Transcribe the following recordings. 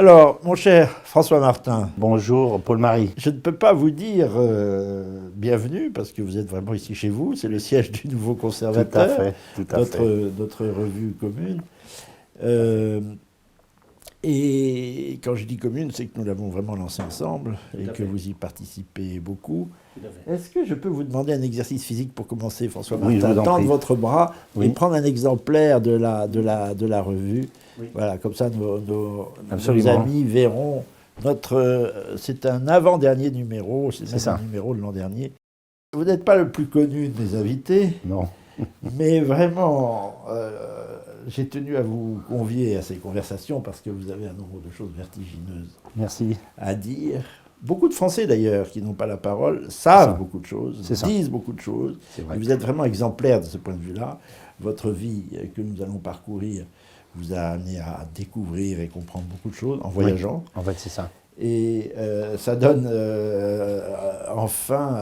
Alors, mon cher François Martin, Bonjour Paul-Marie. je ne peux pas vous dire bienvenue parce que vous êtes vraiment ici chez vous. C'est le siège du Nouveau Tout à Conservateur, fait, tout à fait. notre revue commune. Euh, et quand je dis commune, c'est que nous l'avons vraiment lancée ensemble et Tout à que fait. vous y participez beaucoup. Tout à fait. Est-ce que je peux vous demander un exercice physique pour commencer, François Oui, je Martin? vous en Tendre prie. votre bras et Oui. prendre un exemplaire de la revue. Oui. Voilà, comme ça nos Absolument. amis verront c'est un avant-dernier numéro, c'est même ça. un numéro de l'an dernier. Vous n'êtes pas le plus connu de mes invités, Non. mais vraiment, j'ai tenu à vous convier à ces conversations parce que vous avez un nombre de choses vertigineuses Merci. à dire. Beaucoup de Français d'ailleurs qui n'ont pas la parole savent ça. beaucoup de choses, C'est ça. disent beaucoup de choses. C'est Et vrai. vous êtes vraiment exemplaire de ce point de vue-là. Votre vie que nous allons parcourir vous a amené à découvrir et comprendre beaucoup de choses en voyageant. En fait, c'est ça. Et ça donne enfin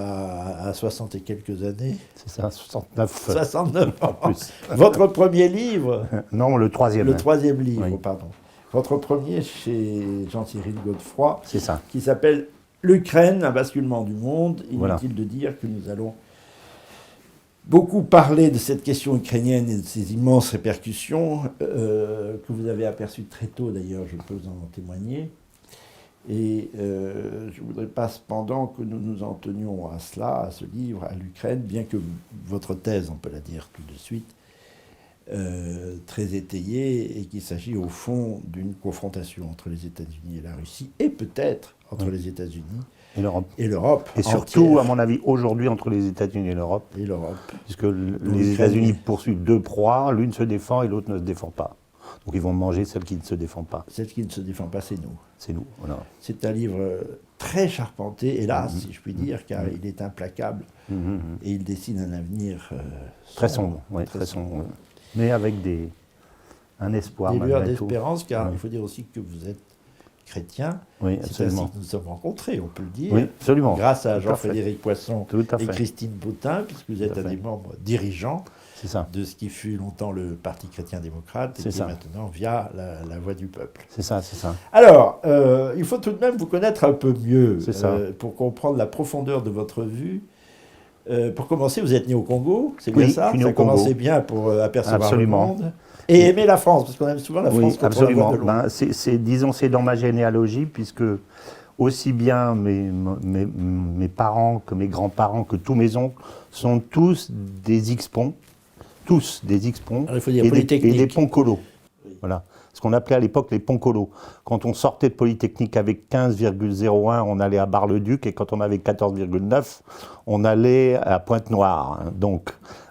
à 60 et quelques années, C'est ça, 69 69 en ans, plus. votre premier livre, Non, le troisième. le troisième livre, Oui. pardon, votre premier chez Jean-Cyril Godefroy, C'est ça. qui s'appelle L'Ukraine, un basculement du monde. Inutile Voilà. de dire que nous allons beaucoup parler de cette question ukrainienne et de ses immenses répercussions, que vous avez aperçues très tôt d'ailleurs, je peux vous en témoigner. Et je ne voudrais pas cependant que nous nous en tenions à cela, à ce livre, à l'Ukraine, bien que votre thèse, on peut la dire tout de suite, très étayée, et qu'il s'agit au fond d'une confrontation entre les États-Unis et la Russie, et peut-être entre les États-Unis Et l'Europe. et l'Europe. Et surtout, entière. à mon avis, aujourd'hui, entre les États-Unis et l'Europe, Et l'Europe. puisque les États-Unis poursuivent deux proies, l'une se défend et l'autre ne se défend pas. Donc ils vont manger celle qui ne se défend pas. Celle qui ne se défend pas, c'est nous. C'est nous. Voilà. C'est un livre très charpenté, hélas, si je puis dire, car il est implacable et il dessine un avenir Très sombre. Ouais, très sombre. Ouais. Mais avec un espoir. Des lueurs malgré tout. d'espérance, car Oui. il faut dire aussi que vous êtes chrétien. Oui, C'est ainsi absolument. que nous nous sommes rencontrés, on peut le dire. Oui, absolument. Grâce à Tout à fait. Jean-Frédéric Poisson Tout à et fait. Christine Boutin, puisque vous êtes Tout à un fait. des membres dirigeants C'est ça. de ce qui fut longtemps le Parti chrétien-démocrate et C'est qui ça. maintenant via la voix du peuple. C'est ça, c'est ça. Alors, il faut tout de même vous connaître un peu mieux C'est ça. pour comprendre la profondeur de votre vue. Pour commencer, vous êtes né au Congo, c'est Oui, bien ça? je suis né Ça au Congo. commençait bien pour apercevoir Absolument. le monde. Et aimer la France, parce qu'on aime souvent la France Oui, quand on la absolument. voit de loin. Ben, disons, c'est dans ma généalogie, puisque aussi bien mes parents que mes grands-parents, que tous mes oncles, sont tous des X-ponts. Tous des X-ponts. Alors, il faut dire et Polytechnique. des ponts colos. Voilà. Ce qu'on appelait à l'époque les ponts colos. Quand on sortait de Polytechnique avec 15,01, on allait à Bar-le-Duc, et quand on avait 14,9, on allait à Pointe-Noire. Donc,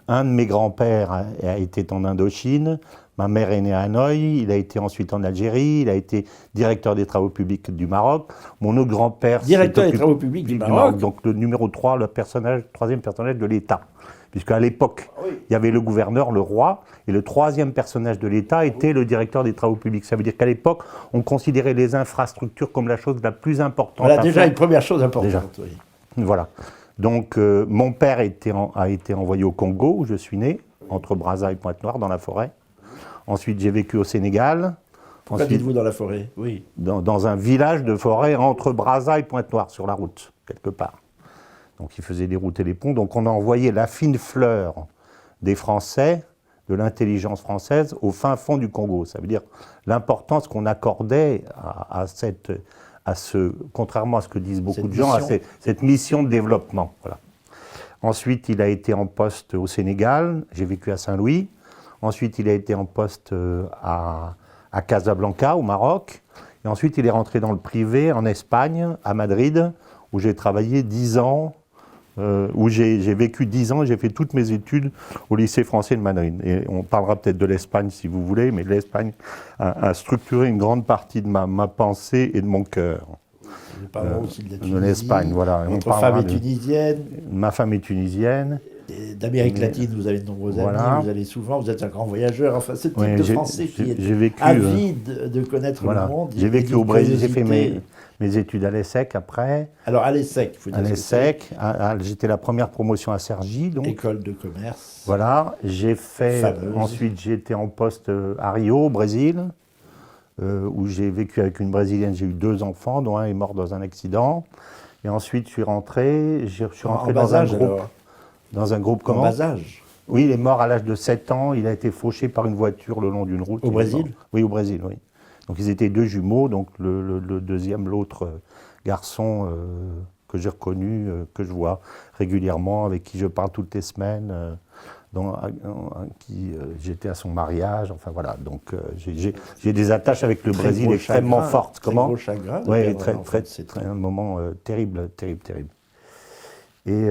un de mes grands-pères a été en Indochine, ma mère est née à Hanoï, il a été ensuite en Algérie, il a été directeur des travaux publics du Maroc. Mon autre grand-père... Directeur s'est des occupé- travaux publics du Maroc. Donc le numéro 3, le troisième personnage de l'État. Puisqu'à l'époque, Ah oui. il y avait le gouverneur, le roi, et le troisième personnage de l'État était le directeur des travaux publics. Ça veut dire qu'à l'époque, on considérait les infrastructures comme la chose la plus importante Voilà à déjà faire. une première chose importante. Déjà. Oui. Voilà. Donc, mon père a été envoyé au Congo, où je suis né, entre Brazza et Pointe-Noire, dans la forêt. Ensuite, j'ai vécu au Sénégal. Pourquoi Ensuite, dites-vous dans la forêt? Oui. dans un village de forêt entre Brazza et Pointe-Noire, sur la route, quelque part. Donc, ils faisaient des routes et les ponts. Donc, on a envoyé la fine fleur des Français, de l'intelligence française, au fin fond du Congo. Ça veut dire l'importance qu'on accordait contrairement à ce que disent beaucoup Cette de gens, à mission. cette mission de développement. Voilà. Ensuite, il a été en poste au Sénégal. J'ai vécu à Saint-Louis. Ensuite, il a été en poste à Casablanca, au Maroc. Et ensuite, il est rentré dans le privé en Espagne, à Madrid, où j'ai travaillé 10 ans, où j'ai vécu 10 ans et j'ai fait toutes mes études au lycée français de Madrid. Et on parlera peut-être de l'Espagne si vous voulez, mais l'Espagne a structuré une grande partie de ma pensée et de mon cœur. Nous parlerons aussi de la Tunisie. De l'Espagne, voilà. Votre On femme parlera est tunisienne. Ma femme est tunisienne. D'Amérique latine, vous avez de nombreux Voilà. amis, vous allez souvent, vous êtes un grand voyageur. Enfin, ce type Oui, de j'ai- Français qui est j'ai vécu, avide de connaître Voilà. le monde. J'ai et vécu d'une au Brésil, j'ai fait curiosité. mes études à l'ESSEC après. Alors, à l'ESSEC, il faut dire À ce que c'est. l'ESSEC, j'étais la première promotion à Cergy, donc. École de commerce. Voilà, j'ai fait. Fameuse. Ensuite, j'ai été en poste à Rio, au Brésil. où j'ai vécu avec une Brésilienne. J'ai eu 2 enfants, dont un est mort dans un accident. Et ensuite, je suis rentré bas âge, alors. Dans un groupe En comment? bas âge. Oui, il est mort à l'âge de 7 ans. Il a été fauché par une voiture le long d'une route. Au Brésil? Oui, au Brésil, oui. Donc ils étaient 2 jumeaux, donc le deuxième, l'autre garçon que j'ai reconnu, que je vois régulièrement, avec qui je parle toutes les semaines, j'étais à son mariage, enfin voilà. Donc j'ai des attaches avec le Brésil extrêmement fortes. Comment? Gros chagrin. Oui, très un moment terrible. Et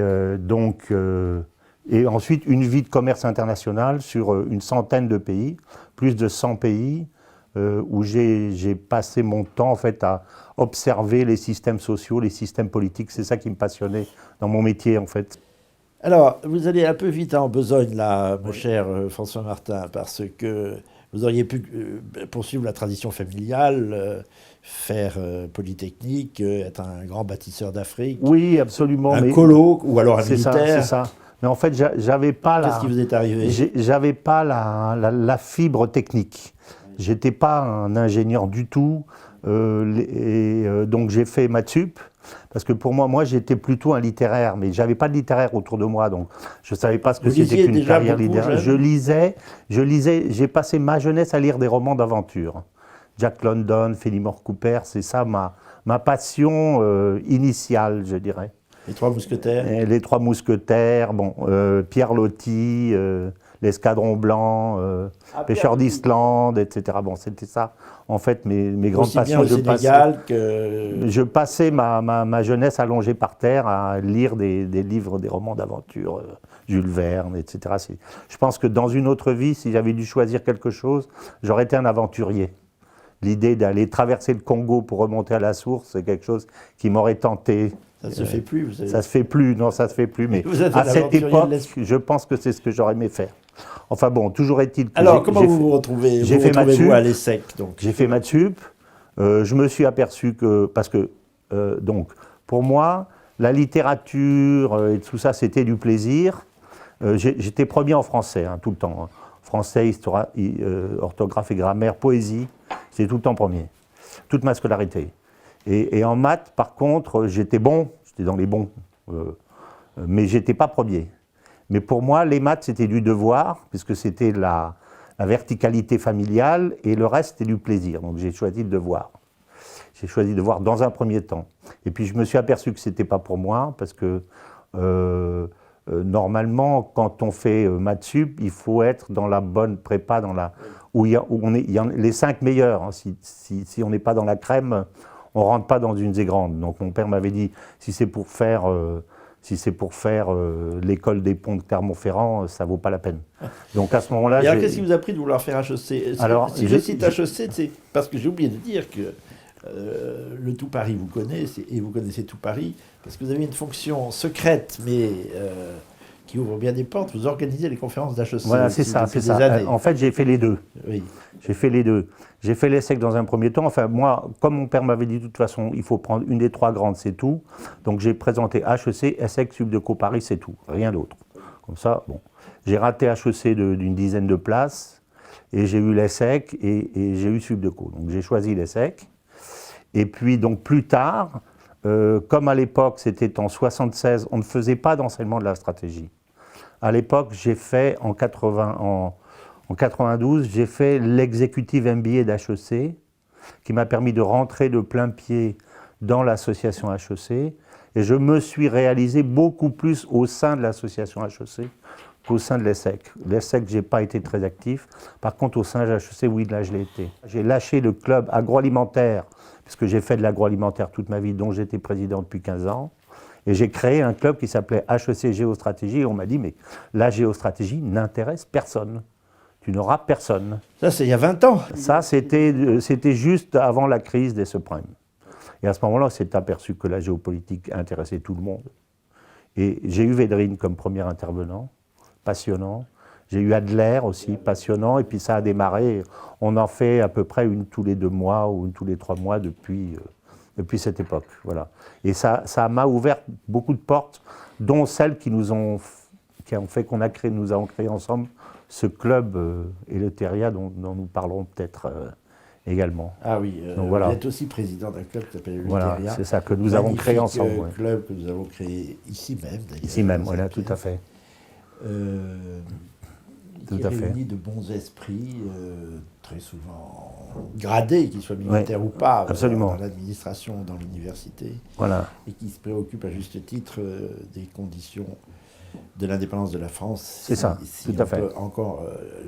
et ensuite une vie de commerce international sur une centaine de pays, plus de 100 pays, où j'ai passé mon temps en fait à observer les systèmes sociaux, les systèmes politiques. C'est ça qui me passionnait dans mon métier en fait. Alors, vous allez un peu vite en besogne là, mon cher François Martin, parce que vous auriez pu poursuivre la tradition familiale, faire Polytechnique, être un grand bâtisseur d'Afrique. Oui, absolument. Un colo ou alors un c'est militaire. C'est ça. Mais en fait, j'avais pas Qu'est-ce qui vous est arrivé? J'avais pas la fibre technique. J'étais pas un ingénieur du tout. Donc j'ai fait maths sup, parce que pour moi j'étais plutôt un littéraire, mais j'avais pas de littéraire autour de moi, donc je savais pas ce que c'était qu'une carrière littéraire. Je lisais, j'ai passé ma jeunesse à lire des romans d'aventure. Jack London, Fenimore Cooper, c'est ça ma passion initiale, je dirais. Les Trois Mousquetaires. Les Trois Mousquetaires, bon, Pierre Loti, l'Escadron Blanc, Pêcheurs d'Islande, etc. Bon, c'était ça, en fait, mes grandes passions. Aussi bien au Sénégal que... Je passais ma jeunesse allongée par terre à lire des livres, des romans d'aventure, Jules Verne, etc. Je pense que dans une autre vie, si j'avais dû choisir quelque chose, j'aurais été un aventurier. L'idée d'aller traverser le Congo pour remonter à la source, c'est quelque chose qui m'aurait tenté. Ça ne se fait plus, vous savez. Ça se fait plus, non, ça se fait plus, mais à cette époque, je pense que c'est ce que j'aurais aimé faire. Enfin bon, toujours est-il que... Alors, comment vous vous retrouvez? J'ai fait maths sup, à l'ESSEC, donc. J'ai fait maths sup. Je me suis aperçu que... Parce que, donc, pour moi, la littérature et tout ça, c'était du plaisir. J'étais premier en français, hein, tout le temps. Hein. Français, histoire, orthographe et grammaire, poésie, c'était tout le temps premier. Toute ma scolarité. Et en maths, par contre, j'étais bon, j'étais dans les bons, mais j'étais pas premier. Mais pour moi, les maths, c'était du devoir, puisque c'était la verticalité familiale, et le reste, c'était du plaisir. Donc j'ai choisi le devoir. J'ai choisi le devoir dans un premier temps. Et puis je me suis aperçu que c'était pas pour moi, parce que normalement, quand on fait maths sup, il faut être dans la bonne prépa, où il y a les 5 meilleurs. Hein. Si on n'est pas dans la crème, on ne rentre pas dans une zégrande. Donc mon père m'avait dit, si c'est pour faire l'école des ponts de Clermont-Ferrand, ça ne vaut pas la peine. Donc à ce moment-là... Et alors qu'est-ce qui vous a pris de vouloir faire HEC? Alors, si je cite HEC, c'est parce que j'ai oublié de dire que le Tout Paris vous connaissez, et vous connaissez Tout Paris, parce que vous avez une fonction secrète, mais qui ouvre bien des portes. Vous organisez les conférences d'HEC. Voilà, c'est ça. En fait, j'ai fait les deux. Oui. J'ai fait les deux. J'ai fait l'ESSEC dans un premier temps. Enfin, moi, comme mon père m'avait dit, de toute façon, il faut prendre une des 3 grandes, c'est tout. Donc, j'ai présenté HEC, ESSEC, Subdeco Paris, c'est tout. Rien d'autre. Comme ça, bon. J'ai raté HEC d'une dizaine de places, et j'ai eu l'ESSEC, et j'ai eu Subdeco. Donc, j'ai choisi l'ESSEC. Et puis, donc, plus tard, comme à l'époque, c'était en 76, on ne faisait pas d'enseignement de la stratégie. À l'époque, j'ai fait, en 92, j'ai fait l'executive MBA d'HEC, qui m'a permis de rentrer de plein pied dans l'association HEC, et je me suis réalisé beaucoup plus au sein de l'association HEC qu'au sein de l'ESSEC. L'ESSEC, je n'ai pas été très actif. Par contre, au sein de HEC, oui, là, je l'ai été. J'ai lâché le club agroalimentaire, puisque j'ai fait de l'agroalimentaire toute ma vie, dont j'étais président depuis 15 ans. Et j'ai créé un club qui s'appelait HEC Géostratégie, et on m'a dit, mais la géostratégie n'intéresse personne. Tu n'auras personne. Ça, c'est il y a 20 ans. Ça, c'était juste avant la crise des subprimes. Et à ce moment-là, on s'est aperçu que la géopolitique intéressait tout le monde. Et j'ai eu Védrine comme premier intervenant, passionnant. J'ai eu Adler aussi, passionnant. Et puis ça a démarré. On en fait à peu près une tous les 2 mois ou une tous les 3 mois depuis cette époque. Voilà. Et ça m'a ouvert beaucoup de portes, dont celles qui ont fait qu'on nous avons créé ensemble ce club Eleuthéria dont nous parlerons peut-être également. Ah oui, Donc, voilà. vous êtes aussi président d'un club qui s'appelle le Voilà, Lutheria. c'est ça que nous avons créé ensemble. Magnifique, Ouais. club que nous avons créé ici même, d'ailleurs. Ici même, dans voilà, cette tout à pièce. fait. Qui Tout à fait. réunit de bons esprits, très souvent gradés, qu'ils soient militaires ou pas, absolument. dans l'administration, dans l'université, Voilà, et qui se préoccupent à juste titre des conditions de l'indépendance de la France. C'est ça, si tout à on fait. peut encore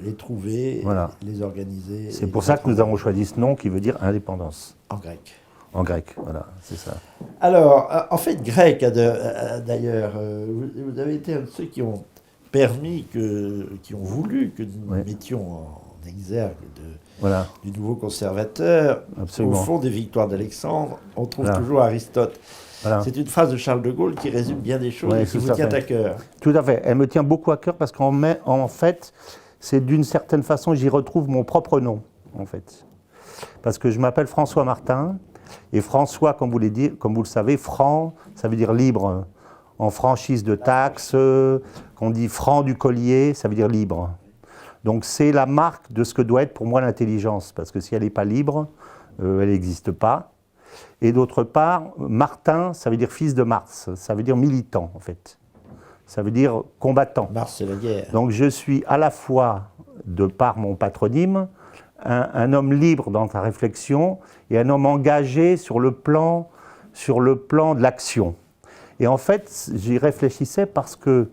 les trouver, Voilà. les organiser. c'est et pour les ça mettre que nous en avons œuvre. choisi ce nom qui veut dire indépendance, En grec. en grec, voilà, c'est ça. Alors, en fait, grec, d'ailleurs, vous avez été un de ceux qui ont permis, qui ont voulu que nous Ouais. mettions en exergue Voilà, du nouveau conservateur. absolument. Au fond des victoires d'Alexandre, on trouve Voilà. toujours Aristote. Voilà. C'est une phrase de Charles de Gaulle qui résume bien des choses Ouais, et qui tout vous à tient fait. à cœur. Tout à fait, elle me tient beaucoup à cœur parce en fait, c'est d'une certaine façon, j'y retrouve mon propre nom, en fait. Parce que je m'appelle François Martin, et François, comme vous le savez, franc, ça veut dire libre. En franchise de taxes, qu'on dit franc du collier, ça veut dire libre. Donc c'est la marque de ce que doit être pour moi l'intelligence, parce que si elle n'est pas libre, elle n'existe pas. Et d'autre part, Martin, ça veut dire fils de Mars, ça veut dire militant en fait. Ça veut dire combattant. Mars, c'est la guerre. Donc je suis à la fois, de par mon patronyme, un homme libre dans sa réflexion et un homme engagé sur le plan de l'action. Et en fait, j'y réfléchissais parce que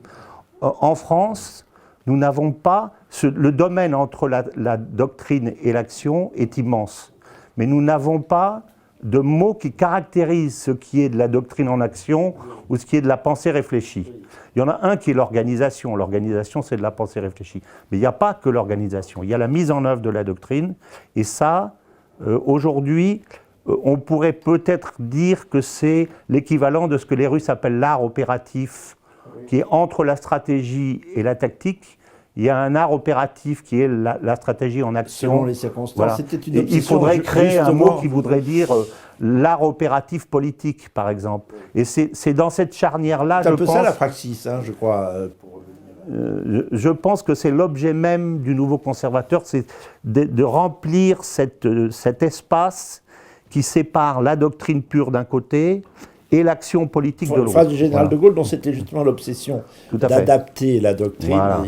en France, nous n'avons pas le domaine entre la doctrine et l'action est immense, mais nous n'avons pas de mots qui caractérisent ce qui est de la doctrine en action ou ce qui est de la pensée réfléchie. Il y en a un qui est l'organisation. L'organisation, c'est de la pensée réfléchie. Mais il n'y a pas que l'organisation. Il y a la mise en œuvre de la doctrine. Et ça, aujourd'hui, on pourrait peut-être dire que c'est l'équivalent de ce que les Russes appellent l'art opératif, qui est entre la stratégie et la tactique. Il y a un art opératif qui est la stratégie en action. Selon les circonstances, Voilà. c'était une Et obsession. il faudrait créer un justement. mot qui voudrait dire l'art opératif politique, par exemple. Et c'est dans cette charnière-là, C'est je un peu pense, ça la praxis, hein, je crois. je pense que c'est l'objet même du nouveau conservateur, c'est de remplir cet espace qui sépare la doctrine pure d'un côté et l'action politique de Une l'autre. phrase du général Voilà. de Gaulle dont c'était justement l'obsession Tout à fait. d'adapter la doctrine. Voilà.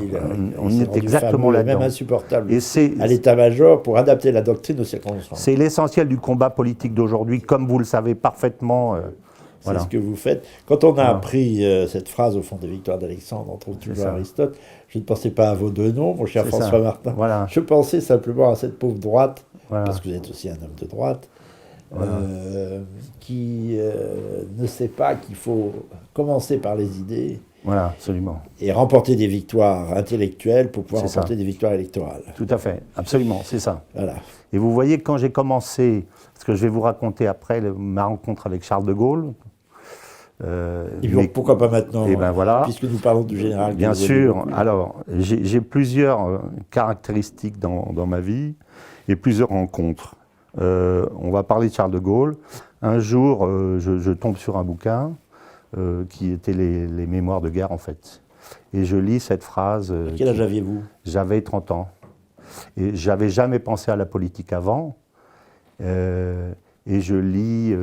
On s'est est rendu exactement fameux, là-dedans. même insupportable Et c'est à l'état-major pour adapter la doctrine aux circonstances. c'est l'essentiel du combat politique d'aujourd'hui, comme vous le savez parfaitement. C'est Voilà. ce que vous faites. Quand on a Voilà. appris cette phrase au fond des victoires d'Alexandre, on trouve toujours ça. Aristote, je ne pensais pas à vos deux noms, mon cher C'est François ça. Martin. Voilà. Je pensais simplement à cette pauvre droite, Voilà. parce que vous êtes aussi un homme de droite, Voilà. qui ne sait pas qu'il faut commencer par les idées Voilà, absolument. et remporter des victoires intellectuelles pour pouvoir C'est ça. remporter des victoires électorales. Tout à fait, absolument, c'est ça. Voilà. Et vous voyez, quand j'ai commencé, ce que je vais vous raconter après ma rencontre avec Charles de Gaulle. Et puis, pourquoi pas maintenant, et ben voilà. puisque nous parlons du général. que Bien vous aimez sûr, beaucoup. alors j'ai plusieurs caractéristiques dans ma vie et plusieurs rencontres. On va parler de Charles de Gaulle. Un jour, je tombe sur un bouquin qui était les mémoires de guerre en fait. Et je lis cette phrase. Quel âge aviez-vous? J'avais 30 ans. Et j'avais jamais pensé à la politique avant. Et je lis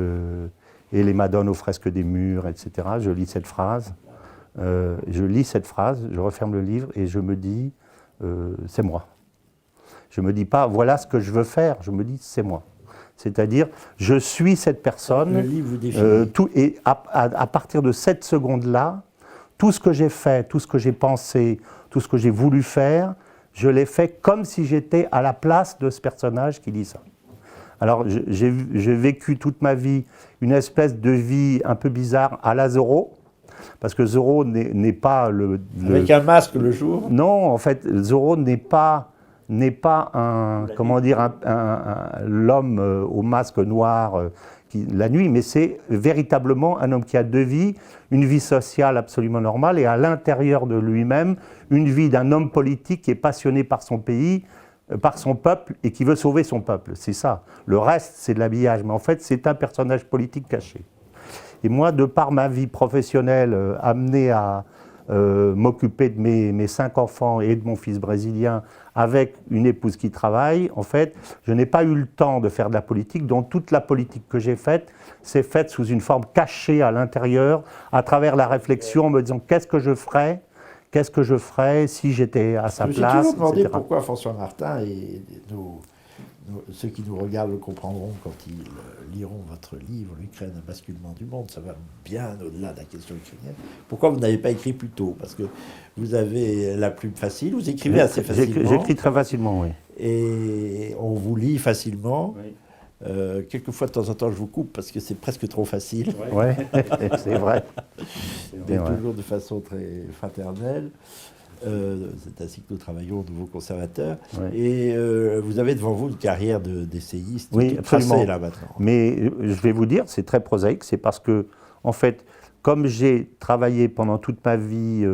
et les madones aux fresques des murs, etc. Je lis cette phrase. Je referme le livre et je me dis, c'est moi. Je ne me dis pas, voilà ce que je veux faire, je me dis, c'est moi. C'est-à-dire, je suis cette personne. Le livre vous définit. Et à partir de cette seconde-là, tout ce que j'ai fait, tout ce que j'ai pensé, tout ce que j'ai voulu faire, je l'ai fait comme si j'étais à la place de ce personnage qui dit ça. Alors, j'ai vécu toute ma vie une espèce de vie un peu bizarre à la Zorro, parce que Zorro n'est pas Avec un masque le jour? Non, en fait, Zorro n'est pas l'homme au masque noir la nuit, mais c'est véritablement un homme qui a deux vies, une vie sociale absolument normale et à l'intérieur de lui-même, une vie d'un homme politique qui est passionné par son pays, par son peuple et qui veut sauver son peuple. C'est ça. Le reste, c'est de l'habillage, mais en fait, c'est un personnage politique caché. Et moi, de par ma vie professionnelle amenée à m'occuper de mes 5 enfants et de mon fils brésilien avec une épouse qui travaille, en fait, je n'ai pas eu le temps de faire de la politique, dont toute la politique que j'ai faite, c'est faite sous une forme cachée à l'intérieur, à travers la réflexion, en me disant qu'est-ce que je ferais si j'étais à sa Je me place, suis toujours demandé etc. pourquoi François Martin et ceux qui nous regardent le comprendront quand ils liront votre livre, L'Ukraine, un basculement du monde, ça va bien au-delà de la question ukrainienne. Pourquoi vous n'avez pas écrit plus tôt? Parce que vous avez la plume facile, vous écrivez assez facilement. J'écris très facilement, oui. Et on vous lit facilement. Oui. Quelquefois, de temps en temps, je vous coupe parce que c'est presque trop facile. Oui, c'est vrai. Mais toujours de façon très fraternelle. C'est ainsi que nous travaillons au Nouveau Conservateur. Ouais. Et vous avez devant vous une carrière d'essayiste oui, toute tracée, absolument. là maintenant. Mais je vais vous dire, c'est très prosaïque, c'est parce que, en fait, comme j'ai travaillé pendant toute ma vie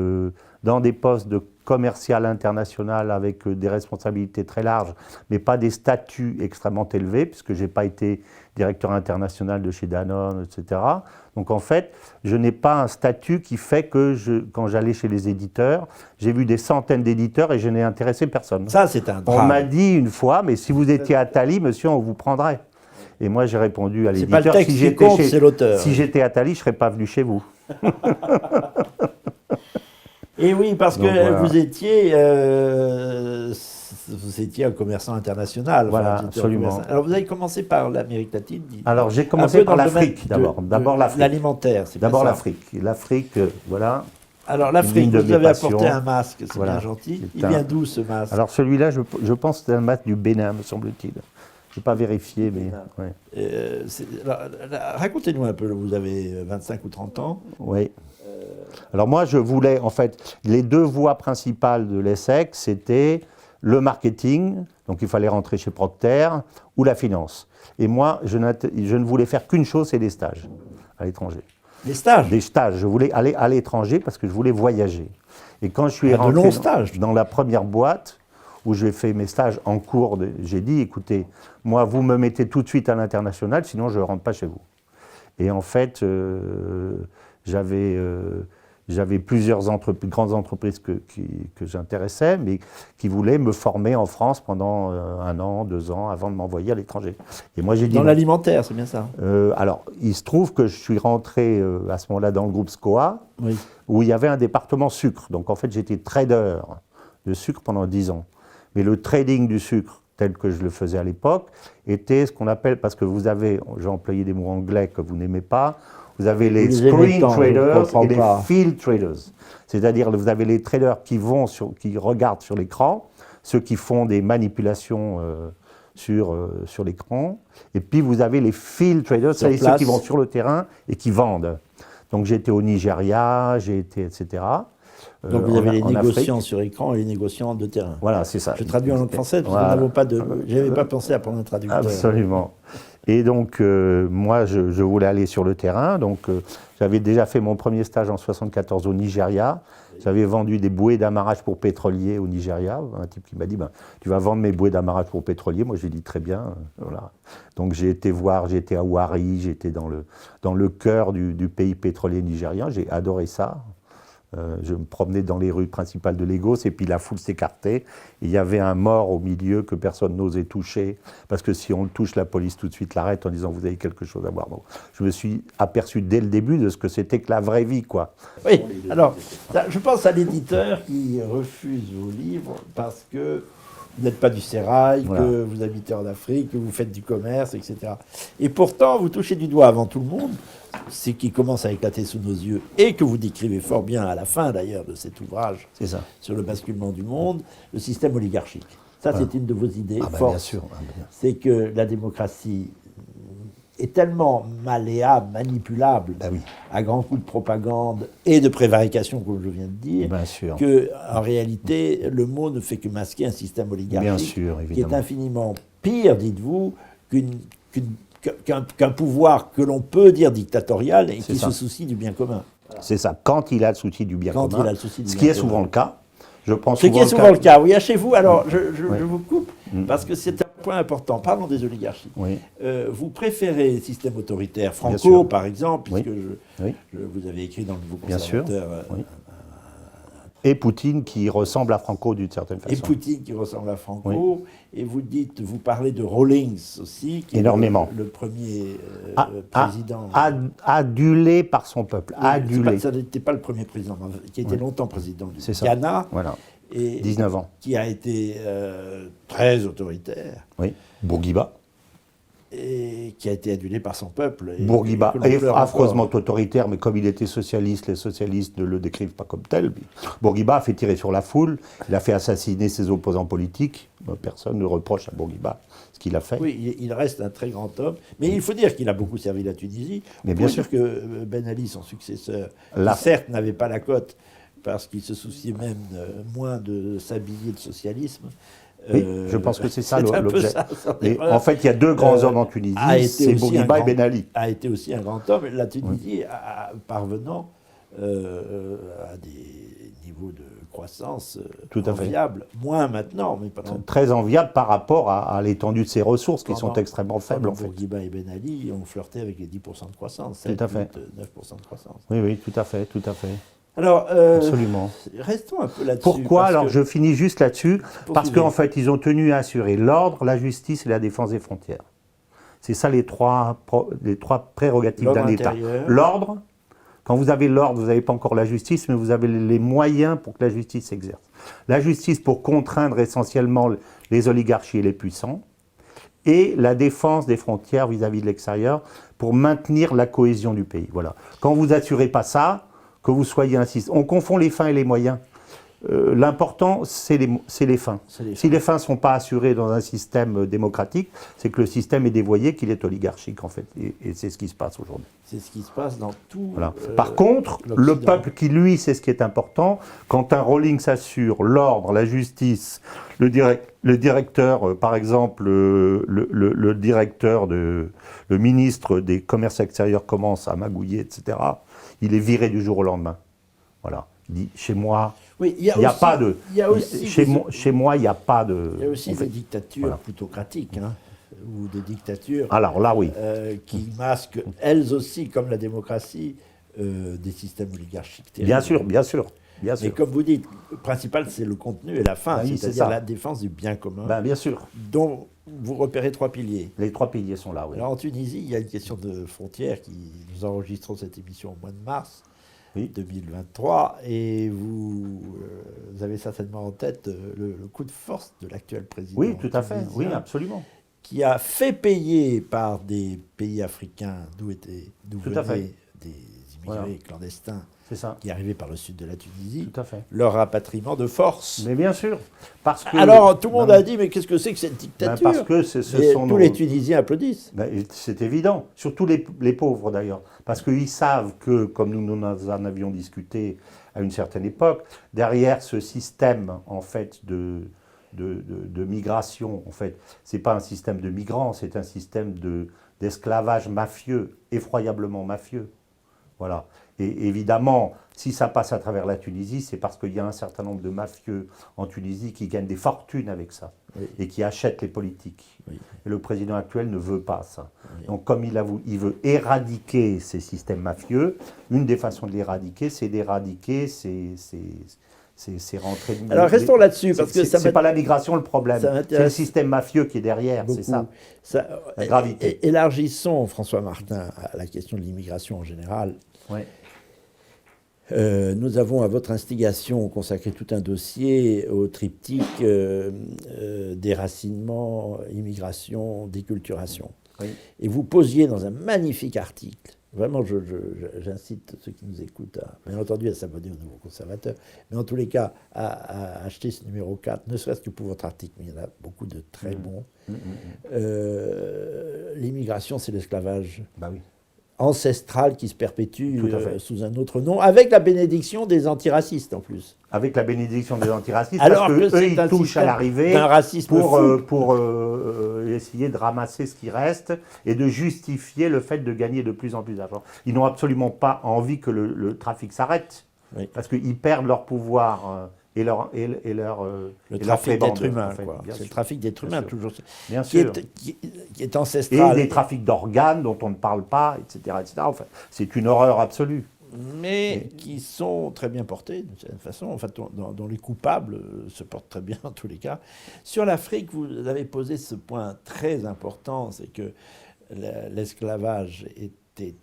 dans des postes de commercial international avec des responsabilités très larges, mais pas des statuts extrêmement élevés, puisque je n'ai pas été directeur international de chez Danone, etc. Donc en fait, je n'ai pas un statut qui fait que, quand j'allais chez les éditeurs, j'ai vu des centaines d'éditeurs et je n'ai intéressé personne. Ça, c'est un drame. On m'a dit une fois, mais si vous étiez à Thalie, monsieur, on vous prendrait. Et moi, j'ai répondu à l'éditeur, c'est pas le texte qui compte, c'est l'auteur. Si j'étais à Thalie, je ne serais pas venu chez vous. Et oui, parce que voilà. vous étiez un commerçant international. Voilà, enfin, absolument. Alors vous avez commencé par l'Amérique latine. Alors j'ai commencé par l'Afrique d'abord. D'abord l'Afrique. L'alimentaire, c'est d'abord ça. l'Afrique. L'Afrique, voilà. Alors l'Afrique, vous avez apporté un masque, c'est voilà. bien gentil. Il vient d'où ce masque? Alors celui-là, je pense que c'est un masque du Bénin, me semble-t-il. Je n'ai pas vérifié, mais... Ouais. Racontez-nous un peu, vous avez 25 ou 30 ans. Oui. Alors moi, je voulais, en fait, les deux voies principales de l'ESSEC, c'était le marketing, donc il fallait rentrer chez Procter, ou la finance. Et moi, je ne voulais faire qu'une chose, c'est des stages à l'étranger. Des stages? Des stages. Je voulais aller à l'étranger parce que je voulais voyager. Et quand je suis rentré dans la première boîte, où j'ai fait mes stages en cours, j'ai dit, écoutez, moi, vous me mettez tout de suite à l'international, sinon je ne rentre pas chez vous. Et en fait, j'avais plusieurs grandes entreprises que j'intéressais, mais qui voulaient me former en France pendant 1 an, 2 ans, avant de m'envoyer à l'étranger. Et moi, j'ai dit... Dans l'alimentaire, c'est bien ça? Alors, il se trouve que je suis rentré à ce moment-là dans le groupe SCOA, oui, où il y avait un département sucre. Donc, en fait, j'étais trader de sucre pendant 10 ans. Mais le trading du sucre, tel que je le faisais à l'époque, était ce qu'on appelle, parce que vous avez, j'ai employé des mots anglais que vous n'aimez pas, vous avez les screen traders et les field traders. C'est-à-dire, vous avez les traders qui regardent sur l'écran, ceux qui font des manipulations sur l'écran, et puis vous avez les field traders, c'est ceux qui vont sur le terrain et qui vendent. Donc j'ai été au Nigeria, j'ai été, etc. Donc vous avez les négociants sur écran et les négociants de terrain. Voilà, c'est ça. Je traduis en langue française parce que nous n'avons pas de... Je n'avais pas pensé à prendre un traducteur. Absolument. Et donc, moi, je voulais aller sur le terrain. Donc, j'avais déjà fait mon premier stage en 1974 au Nigeria. J'avais vendu des bouées d'amarrage pour pétroliers au Nigeria. Un type qui m'a dit, tu vas vendre mes bouées d'amarrage pour pétroliers. Moi, j'ai dit, très bien. Voilà. Donc, j'ai été à Wari, j'étais dans le cœur du pays pétrolier nigérien. J'ai adoré ça. Je me promenais dans les rues principales de Lagos et puis la foule s'écartait. Il y avait un mort au milieu que personne n'osait toucher parce que si on le touche, la police tout de suite l'arrête en disant vous avez quelque chose à voir. Donc, je me suis aperçu dès le début de ce que c'était que la vraie vie, quoi. Oui, alors je pense à l'éditeur qui refuse vos livres parce que vous n'êtes pas du sérail, voilà, que vous habitez en Afrique, que vous faites du commerce, etc. Et pourtant, vous touchez du doigt avant tout le monde ce qui commence à éclater sous nos yeux et que vous décrivez fort bien à la fin d'ailleurs de cet ouvrage sur le basculement du monde, le système oligarchique. Ça, voilà, c'est une de vos idées fortes. Bien sûr. C'est que la démocratie est tellement malléable, manipulable, oui, à grands coups de propagande et de prévarication, comme je viens de dire, qu'en réalité, le mot ne fait que masquer un système oligarchique qui est infiniment pire, dites-vous, qu'un pouvoir que l'on peut dire dictatorial et qui se soucie du bien commun. C'est ça, quand il a le souci du bien commun, ce qui est souvent le cas. Ce qui est souvent le cas, oui. Chez vous, alors je vous coupe, parce que c'est un point important. Parlons des oligarchies. Oui. Vous préférez le système autoritaire, Franco par exemple, puisque vous avez écrit dans le Nouveau Conservateur Et Poutine qui ressemble à Franco d'une certaine façon. Et Poutine qui ressemble à Franco. Oui. Et vous parlez de Rawlings aussi, qui énormément. est le premier président. Adulé par son peuple. Oui, adulé. Ça n'était pas le premier président, qui était longtemps président du Ghana. Voilà. Et 19 ans. Qui a été très autoritaire. Oui. Bourguiba. Et qui a été adulé par son peuple. Bourguiba est affreusement autoritaire, mais comme il était socialiste, les socialistes ne le décrivent pas comme tel. Bourguiba a fait tirer sur la foule, il a fait assassiner ses opposants politiques. Personne ne reproche à Bourguiba ce qu'il a fait. Oui, il reste un très grand homme, mais il faut dire qu'il a beaucoup servi la Tunisie. Mais bien sûr que Ben Ali, son successeur, qui certes n'avait pas la cote, parce qu'il se souciait même moins de s'habiller de socialisme. Oui, je pense que c'est ça l'objet. En fait, il y a deux grands hommes en Tunisie, c'est Bourguiba et Ben Ali. A été aussi un grand homme. La Tunisie, parvenant à des niveaux de croissance enviables, moins maintenant, mais pendant... Très enviable par rapport à l'étendue de ses ressources, qui sont extrêmement faibles. Bourguiba et Ben Ali ont flirté avec les 10% de croissance, 7, 8, 9% de croissance. Oui, tout à fait, tout à fait. Alors, absolument. Restons un peu là-dessus. Pourquoi? Alors, je finis juste là-dessus. Parce qu'en fait, ils ont tenu à assurer l'ordre, la justice et la défense des frontières. C'est ça les trois prérogatives d'un État. L'ordre, quand vous avez l'ordre, vous n'avez pas encore la justice, mais vous avez les moyens pour que la justice s'exerce. La justice pour contraindre essentiellement les oligarchies et les puissants, et la défense des frontières vis-à-vis de l'extérieur pour maintenir la cohésion du pays. Voilà. Quand vous n'assurez pas ça, que vous soyez insistant. On confond les fins et les moyens. L'important, c'est les fins. Si les fins ne sont pas assurées dans un système démocratique, c'est que le système est dévoyé, qu'il est oligarchique, en fait. Et c'est ce qui se passe aujourd'hui. C'est ce qui se passe dans tout. Voilà. Par contre, le peuple qui, lui, c'est ce qui est important, quand un Rawlings s'assure l'ordre, la justice, le directeur, par exemple, le directeur, le ministre des commerces extérieurs commence à magouiller, etc., il est viré du jour au lendemain. Voilà. Il dit, chez moi, oui, il n'y a pas de... Chez moi, il n'y a pas de... Il y a aussi des dictatures plutocratiques, hein, ou des dictatures alors, là, oui. Qui masquent, elles aussi, comme la démocratie, des systèmes oligarchiques terribles. Bien sûr, bien sûr. Mais comme vous dites, le principal, c'est le contenu et la fin, c'est-à-dire la défense du bien commun, bien sûr. Dont vous repérez 3 piliers. Les 3 piliers sont là, oui. Alors en Tunisie, il y a une question de frontières nous enregistrons cette émission au mois de mars 2023, et vous avez certainement en tête le coup de force de l'actuel président. Oui, tout à fait, oui, absolument. Qui a fait payer par des pays africains d'où venaient des immigrés clandestins, qui arrivaient par le sud de la Tunisie, leur rapatriement de force. Mais bien sûr. Parce que, alors tout le monde a dit, mais qu'est-ce que c'est que cette dictature? Parce que tous les Tunisiens applaudissent. C'est évident, surtout les pauvres d'ailleurs. Parce qu'ils savent que, comme nous en avions discuté à une certaine époque, derrière ce système en fait de migration, en fait, c'est pas un système de migrants, c'est un système d'esclavage mafieux, effroyablement mafieux. Voilà. Et évidemment, si ça passe à travers la Tunisie, c'est parce qu'il y a un certain nombre de mafieux en Tunisie qui gagnent des fortunes avec ça et qui achètent les politiques. Et le président actuel ne veut pas ça. Donc comme il veut éradiquer ces systèmes mafieux, une des façons de l'éradiquer, c'est d'éradiquer ces rentrées de... Alors restons là-dessus, parce que c'est pas la migration le problème, c'est le système mafieux qui est derrière, c'est ça, la gravité. Élargissons, François Martin, à la question de l'immigration en général. Oui. Nous avons, à votre instigation, consacré tout un dossier au triptyque déracinement, immigration, déculturation. Oui. Et vous posiez dans un magnifique article, vraiment j'incite ceux qui nous écoutent, bien entendu, à s'abonner aux Nouveaux Conservateurs, mais en tous les cas à acheter ce numéro 4, ne serait-ce que pour votre article, mais il y en a beaucoup de très bons. L'immigration, c'est l'esclavage. Bah oui. Ancestral qui se perpétue sous un autre nom, avec la bénédiction des antiracistes en plus. Avec la bénédiction des antiracistes, alors parce qu'eux, ils touchent à l'arrivée pour essayer de ramasser ce qui reste et de justifier le fait de gagner de plus en plus d'argent. Ils n'ont absolument pas envie que le trafic s'arrête, parce qu'ils perdent leur pouvoir et leur trafic d'êtres humains. C'est le trafic d'êtres humains, toujours. Bien sûr. Qui est ancestral. Et des trafics d'organes dont on ne parle pas, etc. Enfin, c'est une horreur absolue. mais qui sont très bien portés, d'une certaine façon, enfin, dont les coupables se portent très bien en tous les cas. Sur l'Afrique, vous avez posé ce point très important, c'est que l'esclavage était,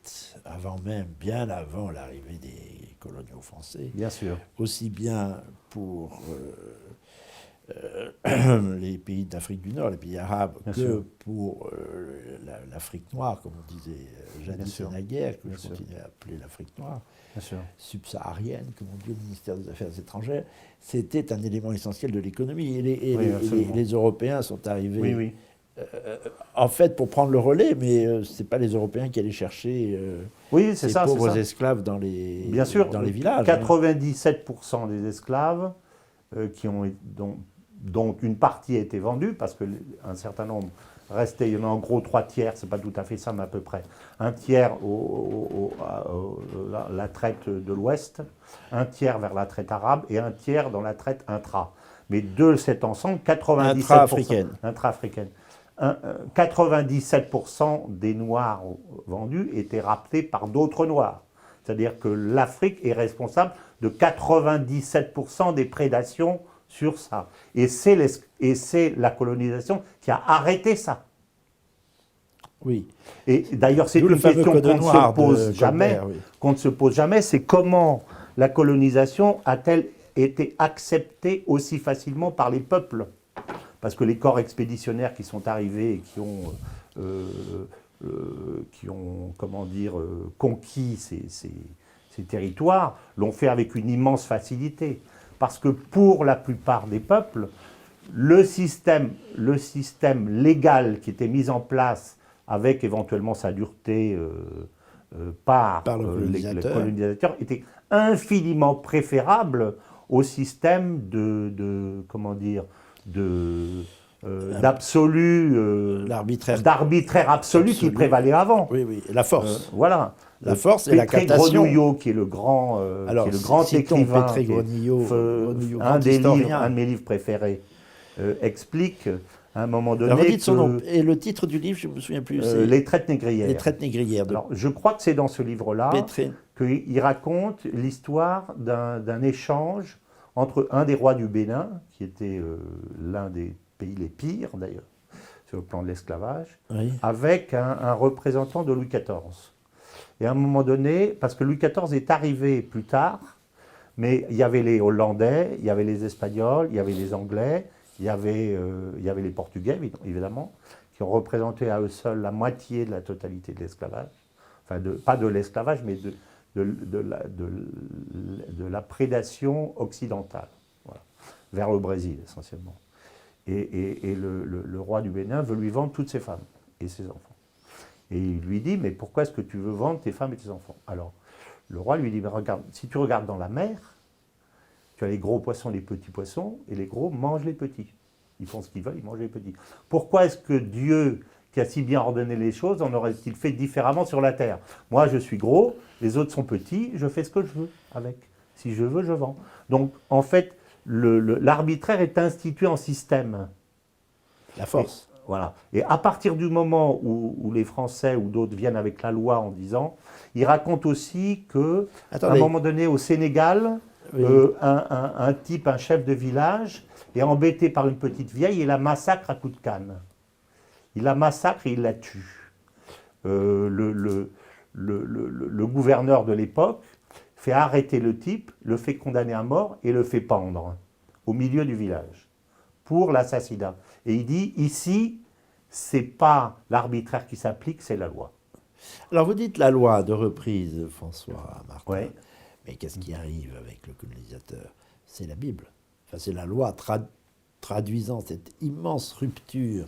bien avant l'arrivée des coloniaux français, Bien sûr. aussi bien pour les pays d'Afrique du Nord, les pays arabes, Bien que sûr. pour l'Afrique noire, comme on disait jadis et naguère, que Bien je sûr. continue à appeler l'Afrique noire, Bien sûr. subsaharienne, comme on dit au ministère des Affaires étrangères, c'était un élément essentiel de l'économie. Oui, absolument. Les Européens sont arrivés, Oui, oui. en fait, pour prendre le relais, mais ce n'est pas les Européens qui allaient chercher Oui, c'est ces ça, c'est pauvres ça. esclaves dans les, Bien sûr, dans les villages. Hein. 97% des esclaves dont une partie a été vendue, parce qu'un certain nombre restait, il y en a en gros 3 tiers, c'est pas tout à fait ça, mais à peu près. Un tiers la traite de l'Ouest, un tiers vers la traite arabe et un tiers dans la traite intra. Mais de cet ensemble, 97%. Intra-africaine. Intra-africaine. 97% des Noirs vendus étaient raptés par d'autres Noirs. C'est-à-dire que l'Afrique est responsable de 97% des prédations sur ça. Et c'est la colonisation qui a arrêté ça. Oui. Et d'ailleurs, c'est D'où le une fameux question code qu'on ne noir se pose de jamais. Colbert, oui. Qu'on ne se pose jamais, c'est comment la colonisation a-t-elle été acceptée aussi facilement par les peuples? Parce que les corps expéditionnaires qui sont arrivés et qui ont comment dire, conquis ces territoires l'ont fait avec une immense facilité. Parce que pour la plupart des peuples, le système légal qui était mis en place avec éventuellement sa dureté par les colonisateurs était infiniment préférable au système d'arbitraire absolu qui prévalait avant. Oui, oui, la force. Voilà. La force et la captation. Grenouillot, qui est le grand, écrivain, un de mes livres préférés, explique à un moment donné. Alors, vous dites son nom. Et le titre du livre, je ne me souviens plus. Les traites négrières. Les traites négrières. Alors, je crois que c'est dans ce livre-là qu'il raconte l'histoire d'un échange entre un des rois du Bénin, qui était l'un des pays les pires d'ailleurs, sur le plan de l'esclavage, oui, avec un représentant de Louis XIV. Et à un moment donné, parce que Louis XIV est arrivé plus tard, mais il y avait les Hollandais, il y avait les Espagnols, il y avait les Anglais, il y avait les Portugais, évidemment, qui ont représenté à eux seuls la moitié de la totalité de l'esclavage. Enfin, pas de l'esclavage, mais de la prédation occidentale, voilà, vers le Brésil essentiellement. Et le roi du Bénin veut lui vendre toutes ses femmes et ses enfants. Et il lui dit, mais pourquoi est-ce que tu veux vendre tes femmes et tes enfants? Alors, le roi lui dit, mais regarde, si tu regardes dans la mer, tu as les gros poissons, les petits poissons, et les gros mangent les petits. Ils font ce qu'ils veulent, ils mangent les petits. Pourquoi est-ce que Dieu, qui a si bien ordonné les choses, en aurait-il fait différemment sur la terre? Moi, je suis gros, les autres sont petits, je fais ce que je veux avec. Si je veux, je vends. Donc, en fait, l'arbitraire est institué en système. La force. Voilà. Et à partir du moment où les Français ou d'autres viennent avec la loi en disant, ils racontent aussi qu'à un moment donné, au Sénégal, oui, un type, un chef de village, est embêté par une petite vieille et la massacre à coups de canne. Il la massacre et il la tue. Le gouverneur de l'époque fait arrêter le type, le fait condamner à mort et le fait pendre au milieu du village pour l'assassinat. Et il dit, ici, ce n'est pas l'arbitraire qui s'applique, c'est la loi. Alors vous dites la loi de reprise, François Martin. Ouais. Mais qu'est-ce qui arrive avec le colonisateur? C'est la Bible. Enfin, c'est la loi traduisant cette immense rupture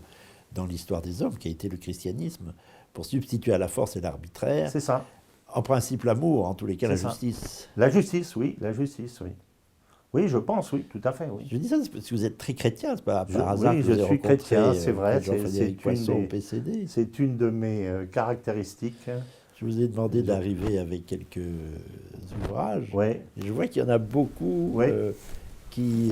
dans l'histoire des hommes qui a été le christianisme pour substituer à la force et l'arbitraire. C'est ça. En principe, l'amour, en tous les cas, la justice. La justice, oui. La justice, oui. Oui, je pense, oui, tout à fait, oui. Je dis ça parce que vous êtes très chrétien, c'est pas par hasard que vous avez suis chrétien, c'est vrai. C'est une de mes caractéristiques. Je vous ai demandé d'arriver avec quelques ouvrages. Ouais. Et je vois qu'il y en a beaucoup ouais. qui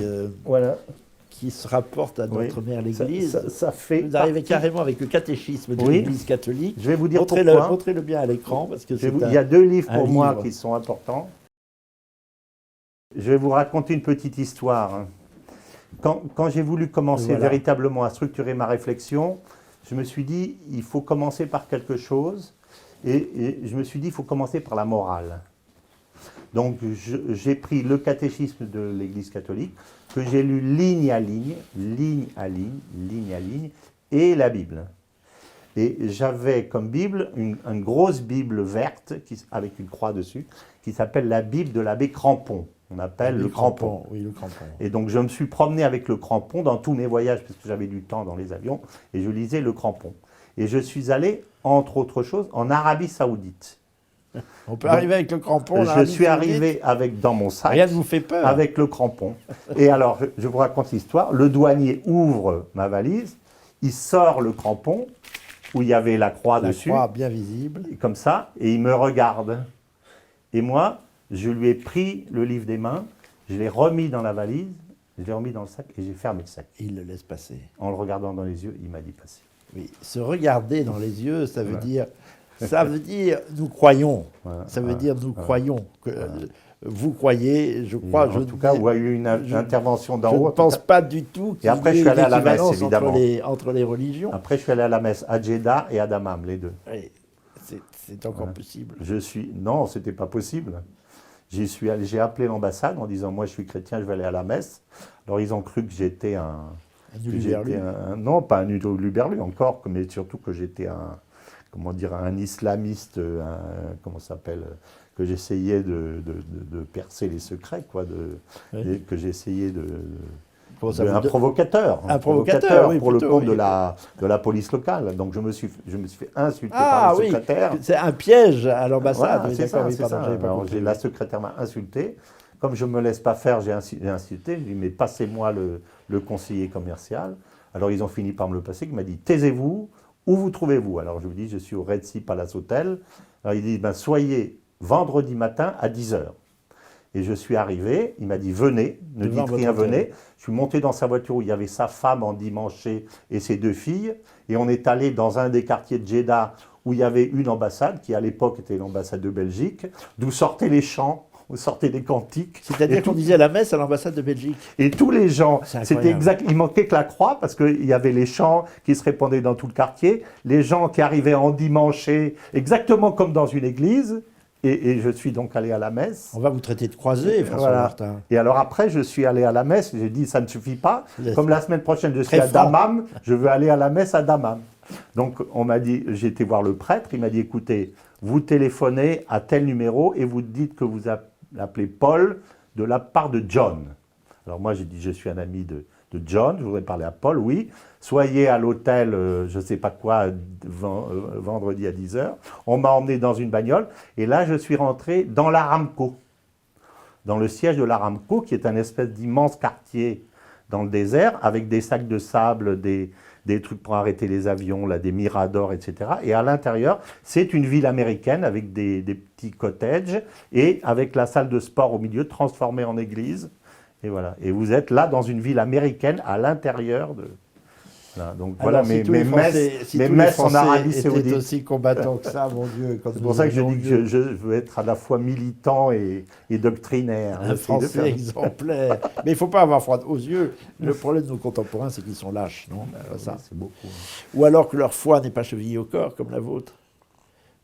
qui se rapportent à notre mère l'Église. Ça fait Vous arrivez partie- carrément avec le catéchisme de Oui. l'Église catholique. Je vais vous dire Montrez-le, pourquoi. montrez-le bien à l'écran, parce que Il y a 2 livres un pour moi livre. qui sont importants. Je vais vous raconter une petite histoire. Quand j'ai voulu commencer Voilà. véritablement à structurer ma réflexion, je me suis dit, il faut commencer par quelque chose. Et je me suis dit, il faut commencer par la morale. Donc j'ai pris le catéchisme de l'Église catholique, que j'ai lu ligne à ligne, et la Bible. Et j'avais comme Bible une grosse Bible verte avec une croix dessus, qui s'appelle la Bible de l'abbé Crampon. On appelle le crampon. Oui, le crampon. Et donc je me suis promené avec le crampon dans tous mes voyages, parce que j'avais du temps dans les avions, et je lisais le crampon. Et je suis allé, entre autres choses, en Arabie Saoudite. On peut arriver avec le crampon. Je suis arrivé dans mon sac, Rien ne vous fait peur. avec le crampon. Et alors, je vous raconte l'histoire. Le douanier ouvre ma valise, il sort le crampon, où il y avait la croix La dessus, croix bien visible. comme ça, et il me regarde. Et moi, je lui ai pris le livre des mains, je l'ai remis dans la valise, je l'ai remis dans le sac et j'ai fermé le sac. Il le laisse passer. En le regardant dans les yeux, il m'a dit passer. Oui, se regarder dans les yeux, ça veut Voilà. dire nous croyons. Voilà, Ça veut voilà, dire nous voilà. croyons. Que, vous croyez, je crois. En tout cas, où il y a eu une intervention d'en je haut. ne en tout pense cas. pas du tout qu'il Et après, y ait je suis allé à la une messe, équivalence évidemment. entre les religions. Après, je suis allé à la messe à Jeddah et à Dammam, les deux. Oui, c'est encore possible. Non, c'était pas possible. J'ai appelé l'ambassade en disant, moi je suis chrétien, je vais aller à la messe. Alors ils ont cru que j'étais non, pas un uluberlu encore, mais surtout que j'étais un islamiste, comment ça s'appelle, que j'essayais de percer les secrets, quoi, et que j'essayais un provocateur. Un provocateur, oui, pour le plutôt, compte oui. de la police locale. Donc je me suis fait insulter Ah par le oui, secrétaire. c'est un piège à l'ambassade. Voilà, Oui, c'est d'accord, ça, oui, c'est pardon, ça. j'avais pas Alors, compris. la secrétaire m'a insulté. Comme je ne me laisse pas faire, j'ai insulté. Je lui ai dit, mais passez-moi le conseiller commercial. Alors ils ont fini par me le passer. Il m'a dit, taisez-vous, où vous trouvez-vous? Alors je lui dis, je suis au Red Sea Palace Hotel. Alors il dit, soyez vendredi matin à 10h. Et je suis arrivé, il m'a dit, venez, ne Devant dites rien, votre hôtel. venez. Je suis monté dans sa voiture où il y avait sa femme endimanchée et ses 2 filles. Et on est allé dans un des quartiers de Jeddah où il y avait une ambassade, qui à l'époque était l'ambassade de Belgique, d'où sortaient les chants, où sortaient les cantiques. C'est-à-dire Et qu'on tout- disait la messe à l'ambassade de Belgique. Et tous les gens, C'est c'était incroyable. exact, il manquait que la croix, parce qu'il y avait les chants qui se répandaient dans tout le quartier, les gens qui arrivaient endimanchés, exactement comme dans une église. Et je suis donc allé à la messe. On va vous traiter de croisé, François Voilà. Martin. Et alors après, je suis allé à la messe, j'ai dit ça ne suffit pas. Yes. Comme la semaine prochaine, je suis Très à franc. Dammam, je veux aller à la messe à Dammam. Donc on m'a dit, j'ai été voir le prêtre, il m'a dit écoutez, vous téléphonez à tel numéro et vous dites que vous appelez Paul de la part de John. Alors moi j'ai dit je suis un ami de John, je voudrais parler à Paul, oui. Soyez à l'hôtel, je ne sais pas quoi, vendredi à 10h. On m'a emmené dans une bagnole et là je suis rentré dans l'Aramco. Dans le siège de l'Aramco, qui est un espèce d'immense quartier dans le désert, avec des sacs de sable, des trucs pour arrêter les avions, là, des miradors, etc. Et à l'intérieur, c'est une ville américaine avec des petits cottages et avec la salle de sport au milieu transformée en église. Et voilà. Et vous êtes là dans une ville américaine à l'intérieur de... Voilà. Donc voilà Alors, si tous mes les Français- messes, si mes tous les messes en Français Arabie étaient Saoudite. aussi combattants que ça, mon Dieu. C'est pour ça que je dis que je veux être à la fois militant et doctrinaire. Un J'essaie de Français faire- exemplaire. Mais il ne faut pas avoir froid aux yeux. Le problème de nos contemporains, c'est qu'ils sont lâches, non? Pas ça. C'est beaucoup. Ou alors que leur foi n'est pas chevillée au corps, comme la vôtre.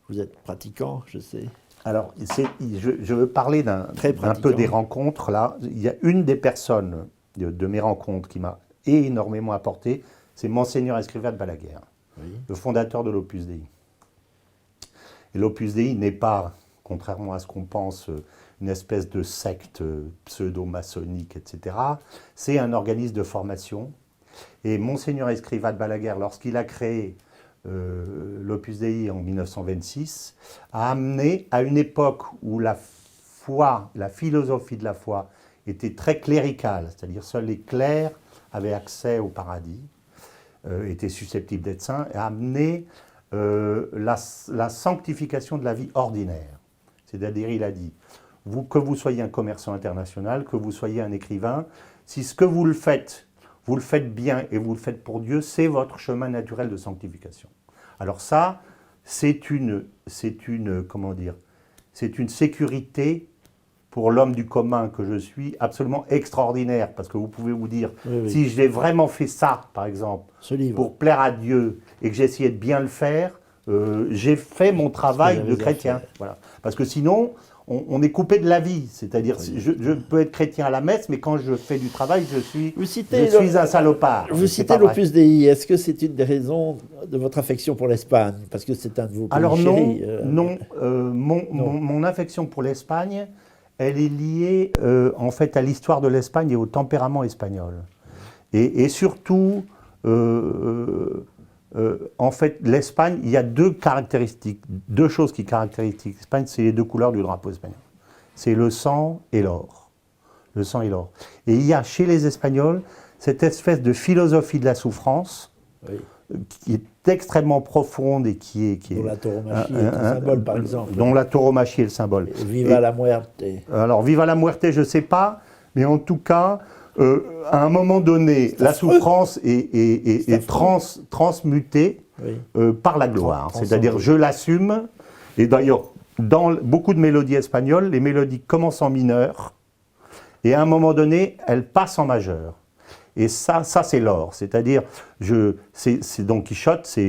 Vous êtes pratiquant, je sais. Alors, je veux parler d'un Très peu pratiquant. des rencontres. Là, il y a une des personnes de mes rencontres qui m'a énormément apporté, c'est Monseigneur Escrivá de Balaguer, Oui. le fondateur de l'Opus Dei. Et l'Opus Dei n'est pas, contrairement à ce qu'on pense, une espèce de secte pseudo-maçonnique, etc. C'est un organisme de formation. Et Monseigneur Escrivá de Balaguer, lorsqu'il a créé l'Opus Dei en 1926, a amené à une époque où la foi, la philosophie de la foi était très cléricale, c'est-à-dire seuls les clercs avaient accès au paradis, étaient susceptibles d'être saints, et a amené la sanctification de la vie ordinaire. C'est-à-dire, il a dit, que vous soyez un commerçant international, que vous soyez un écrivain, si ce que vous le faites, vous le faites bien et vous le faites pour Dieu, c'est votre chemin naturel de sanctification. Alors ça, comment dire, c'est une sécurité pour l'homme du commun que je suis, absolument extraordinaire, parce que vous pouvez vous dire, si j'ai vraiment fait ça, par exemple, pour plaire à Dieu, et que j'ai essayé de bien le faire, j'ai fait mon travail de chrétien. Voilà. Parce que sinon, on est coupé de la vie. C'est-à-dire, je peux être chrétien à la messe, mais quand je fais du travail, je suis un salopard. Vous citez l'Opus Dei. Est-ce que c'est une des raisons de votre affection pour l'Espagne? Parce que c'est un de vos pays chéris. Non. Mon affection pour l'Espagne, elle est liée en fait à l'histoire de l'Espagne et au tempérament espagnol. Et surtout, en fait, l'Espagne, il y a deux choses qui caractérisent l'Espagne, c'est les deux couleurs du drapeau espagnol. C'est le sang et l'or. Le sang et l'or. Et il y a chez les Espagnols cette espèce de philosophie de la souffrance qui est extrêmement profonde et qui est dont la tauromachie est un symbole, par exemple. Dont la tauromachie est le symbole. Et Viva la muerte. Alors, Viva la muerte, je ne sais pas, mais en tout cas, à un moment donné, la souffrance est transmutée par la gloire. C'est-à-dire, je l'assume, et d'ailleurs, dans beaucoup de mélodies espagnoles, les mélodies commencent en mineur, et à un moment donné, elles passent en majeur. Et ça c'est l'or. C'est-à-dire, c'est Don Quichotte,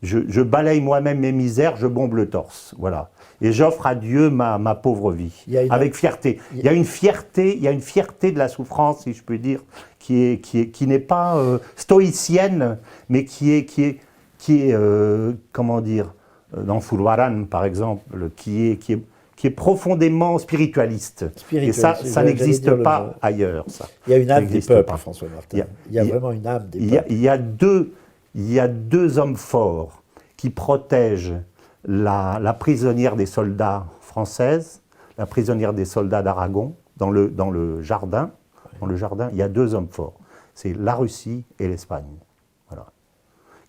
je balaye moi-même mes misères, je bombe le torse. Voilà. Et j'offre à Dieu ma pauvre vie, avec fierté. Il y a une fierté de la souffrance, si je peux dire, qui n'est pas stoïcienne, mais qui est comment dire, dans Zurbarán, par exemple, qui est profondément spiritualiste. Et ça n'existe pas ailleurs. Ça. Il y a une âme des peuples, François Martin. Il y a vraiment une âme des peuples. Il y a deux hommes forts qui protègent la prisonnière des soldats française, la prisonnière des soldats d'Aragon, dans le jardin. Dans le jardin, il y a deux hommes forts. C'est la Russie et l'Espagne. Voilà.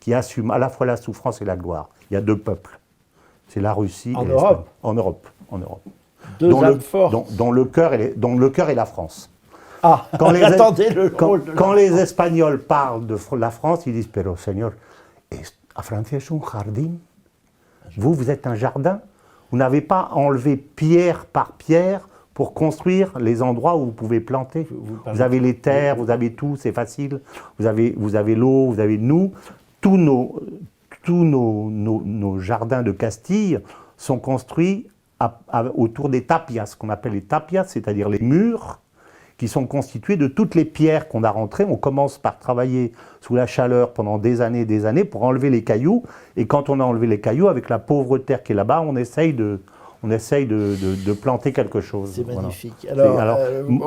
Qui assument à la fois la souffrance et la gloire. Il y a deux peuples. C'est la Russie et l'Espagne. En Europe. Deux hommes forts. Dont le cœur est la France. Ah, quand les Espagnols parlent de la France, ils disent « Pero, señor, a Francia es un jardín ». Vous êtes un jardin. Vous n'avez pas enlevé pierre par pierre pour construire les endroits où vous pouvez planter. Vous avez les terres, vous avez tout, c'est facile. Vous avez l'eau, vous avez nous. Tous nos jardins de Castille sont construits autour des tapias, ce qu'on appelle les tapias, c'est-à-dire les murs qui sont constitués de toutes les pierres qu'on a rentrées. On commence par travailler sous la chaleur pendant des années pour enlever les cailloux. Et quand on a enlevé les cailloux, avec la pauvre terre qui est là-bas, on essaye de planter quelque chose. C'est magnifique. Alors,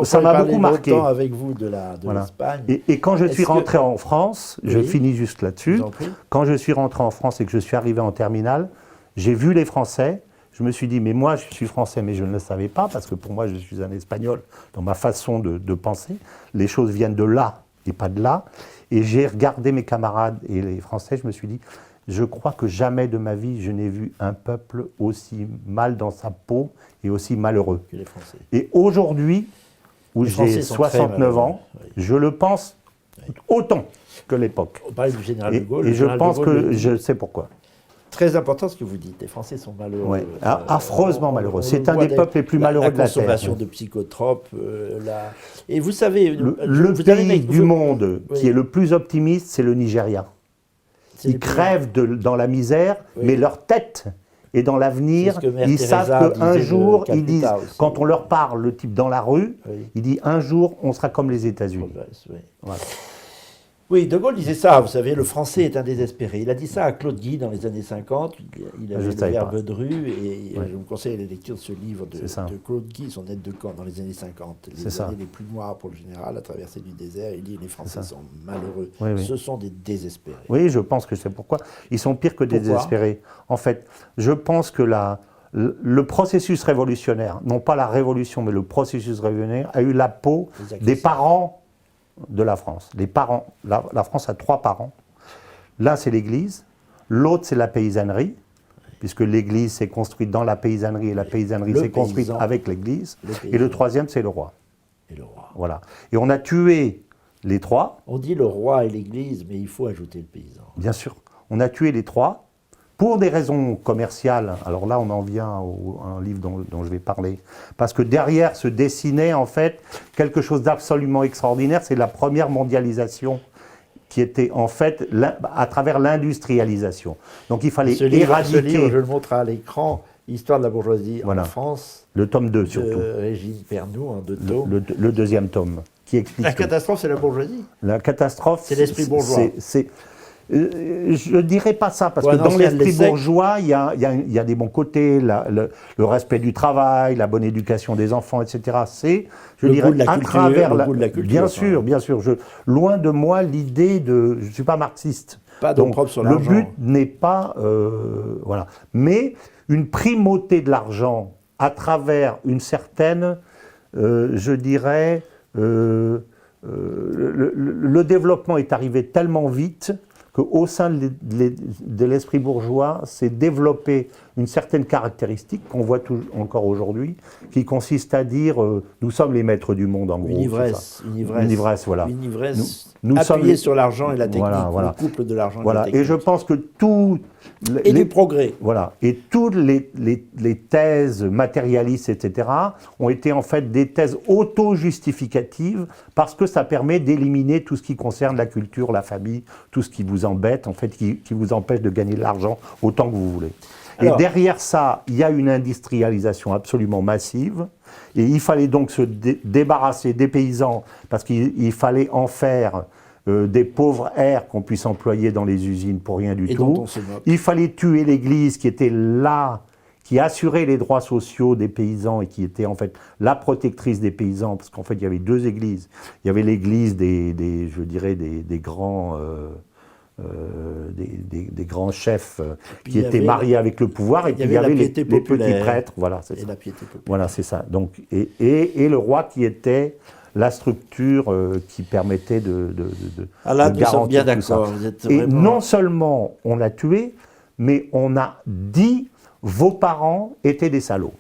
ça m'a beaucoup marqué. Avec vous de l'Espagne. Et quand je suis rentré en France, je finis juste là-dessus, quand je suis rentré en France et que je suis arrivé en terminale, j'ai vu les Français. Je me suis dit, mais moi, je suis français, mais je ne le savais pas, parce que pour moi, je suis un Espagnol dans ma façon de penser. Les choses viennent de là et pas de là. Et j'ai regardé mes camarades et les Français, je me suis dit, je crois que jamais de ma vie, je n'ai vu un peuple aussi mal dans sa peau et aussi malheureux. Que les Français. Et aujourd'hui, où j'ai 69 ans, je le pense autant que l'époque. On parlait du général de Gaulle. Et je pense que je sais pourquoi. Très important ce que vous dites, les Français sont malheureux. Ouais, affreusement malheureux. C'est un des peuples les plus malheureux de la Terre. La consommation de psychotropes. Et vous savez... Le pays du monde qui est le plus optimiste, c'est le Nigeria. Ils crèvent dans la misère, mais leur tête est dans l'avenir. Ils savent qu'un jour, ils disent, quand on leur parle, le type dans la rue, il dit un jour, on sera comme les États-Unis. Voilà. Oui, De Gaulle disait ça, vous savez, le français est un désespéré. Il a dit ça à Claude Guy dans les années 50, il avait le verbe dru, et je vous conseille la lecture de ce livre de Claude Guy, son aide de camp dans les années 50. Les années les plus noires pour le général, la traversée du désert, il dit les Français sont malheureux, ce sont des désespérés. Oui, je pense que c'est pourquoi. Ils sont pires que des désespérés. En fait, je pense que le processus révolutionnaire, non pas la révolution, mais le processus révolutionnaire, a eu la peau des parents de la France. Les parents, la France a 3 parents. L'un, c'est l'Église. L'autre, c'est la paysannerie, puisque l'Église s'est construite dans la paysannerie et la paysannerie s'est construite avec l'Église. Et le troisième, c'est le roi. Et le roi. Voilà. Et on a tué les trois. On dit le roi et l'Église, mais il faut ajouter le paysan. Bien sûr. On a tué les trois pour des raisons commerciales. Alors là, on en vient à un livre dont je vais parler. Parce que derrière se dessinait en fait quelque chose d'absolument extraordinaire. C'est la première mondialisation qui était en fait à travers l'industrialisation. Donc il fallait éradiquer... Ce livre, je le montre à l'écran, Histoire de la bourgeoisie en France. Le tome 2 surtout. De Régine Pernoud, en 2 tomes. Le deuxième tome, qui explique... La catastrophe, c'est la bourgeoisie. La catastrophe, c'est l'esprit bourgeois. Je ne dirais pas ça, parce que dans l'esprit bourgeois, il y a des bons côtés, le respect du travail, la bonne éducation des enfants, etc. C'est, je dirais, à travers le goût de la culture. Bien sûr, bien sûr. Loin de moi l'idée de... Je ne suis pas marxiste. Pas d'opprobre sur l'argent. Le but n'est pas... voilà. Mais une primauté de l'argent à travers une certaine, je dirais... le développement est arrivé tellement vite qu'au sein de l'esprit bourgeois s'est développée une certaine caractéristique qu'on voit encore aujourd'hui, qui consiste à dire nous sommes les maîtres du monde, en gros. Une ivresse, voilà. Une ivresse appuyée sur l'argent et la technique, le couple de l'argent et la technique. Et je pense que tout... du progrès. Voilà. Et toutes les thèses matérialistes, etc., ont été en fait des thèses auto-justificatives parce que ça permet d'éliminer tout ce qui concerne la culture, la famille, tout ce qui vous embête, en fait, qui vous empêche de gagner de l'argent autant que vous voulez. Alors, et derrière ça, il y a une industrialisation absolument massive. Et il fallait donc se débarrasser des paysans parce qu'il fallait en faire... des pauvres airs qu'on puisse employer dans les usines pour rien du tout. Il fallait tuer l'Église qui était là, qui assurait les droits sociaux des paysans et qui était en fait la protectrice des paysans, parce qu'en fait il y avait deux églises. Il y avait l'église des grands... des grands chefs qui étaient mariés avec le pouvoir, et puis il y avait les petits prêtres. Voilà, c'est ça. La piété populaire. Voilà, c'est ça. Donc, et le roi qui était la structure qui permettait de garantir bien tout ça. Et vraiment... non seulement on l'a tué, mais on a dit vos parents étaient des salauds.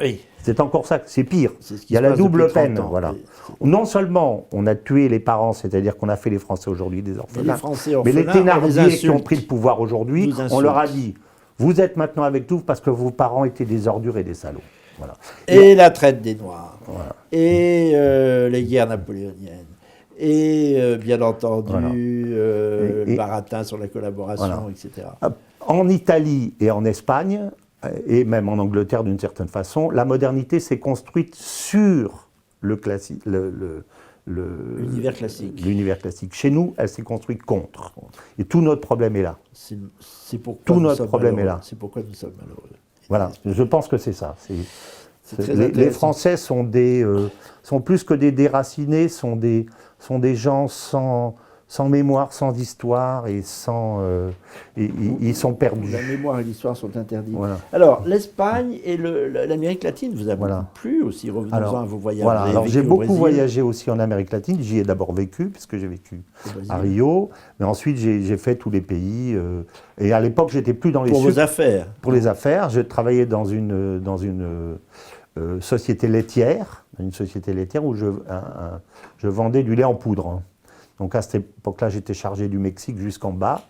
Oui. C'est encore ça, c'est pire. Il y a la double peine. Voilà. Non seulement on a tué les parents, c'est-à-dire qu'on a fait les Français aujourd'hui des orphelins, mais les Thénardier qui ont pris le pouvoir aujourd'hui, on leur a dit vous êtes maintenant avec nous parce que vos parents étaient des ordures et des salauds. Voilà. Et la traite des Noirs, voilà. Et les guerres napoléoniennes, et bien entendu voilà. Le baratin sur la collaboration, voilà. Etc. En Italie et en Espagne, et même en Angleterre d'une certaine façon, la modernité s'est construite sur l'univers classique. L'univers classique. Chez nous, elle s'est construite contre. Et tout notre problème est là. C'est pourquoi tout notre problème est là. C'est pourquoi nous sommes malheureux. Voilà, je pense que c'est ça. Les Français sont plus que des déracinés, sont des gens sans mémoire, sans histoire et ils sont perdus. La mémoire et l'histoire sont interdits. Voilà. Alors, l'Espagne et l'Amérique latine vous a beaucoup plu aussi. Revenons-en à vos voyages. Voilà. Alors, j'ai beaucoup voyagé aussi en Amérique latine. J'y ai d'abord vécu, puisque j'ai vécu à Rio. Mais ensuite, j'ai fait tous les pays. Et à l'époque, j'étais plus dans les... Pour vos affaires. Pour les affaires. Je travaillais dans une société laitière. Une société laitière où je vendais du lait en poudre. Donc à cette époque-là, j'étais chargé du Mexique jusqu'en bas.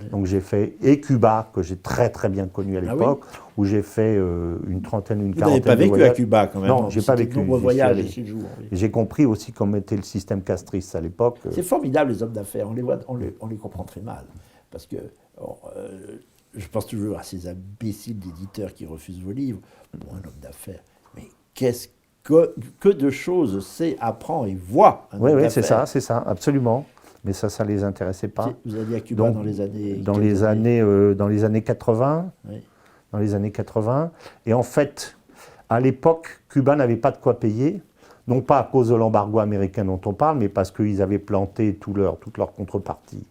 Donc j'ai fait, et Cuba, que j'ai très très bien connu à l'époque, où j'ai fait une quarantaine de voyages. Vous n'avez pas vécu à Cuba quand même? Non, j'ai pas vécu. J'ai compris aussi comment était le système castriste à l'époque. C'est formidable les hommes d'affaires, on les comprend très mal. Parce que je pense toujours à ces imbéciles d'éditeurs qui refusent vos livres. Bon, un homme d'affaires, mais qu'est-ce que de choses sait, apprend et voit un homme d'affaires. Oui, c'est ça, absolument. Mais ça les intéressait pas. Vous alliez à Cuba dans les années... Dans les années 80. Oui. Dans les années 80. Et en fait, à l'époque, Cuba n'avait pas de quoi payer. Non pas à cause de l'embargo américain dont on parle, mais parce qu'ils avaient planté toute leur contrepartie.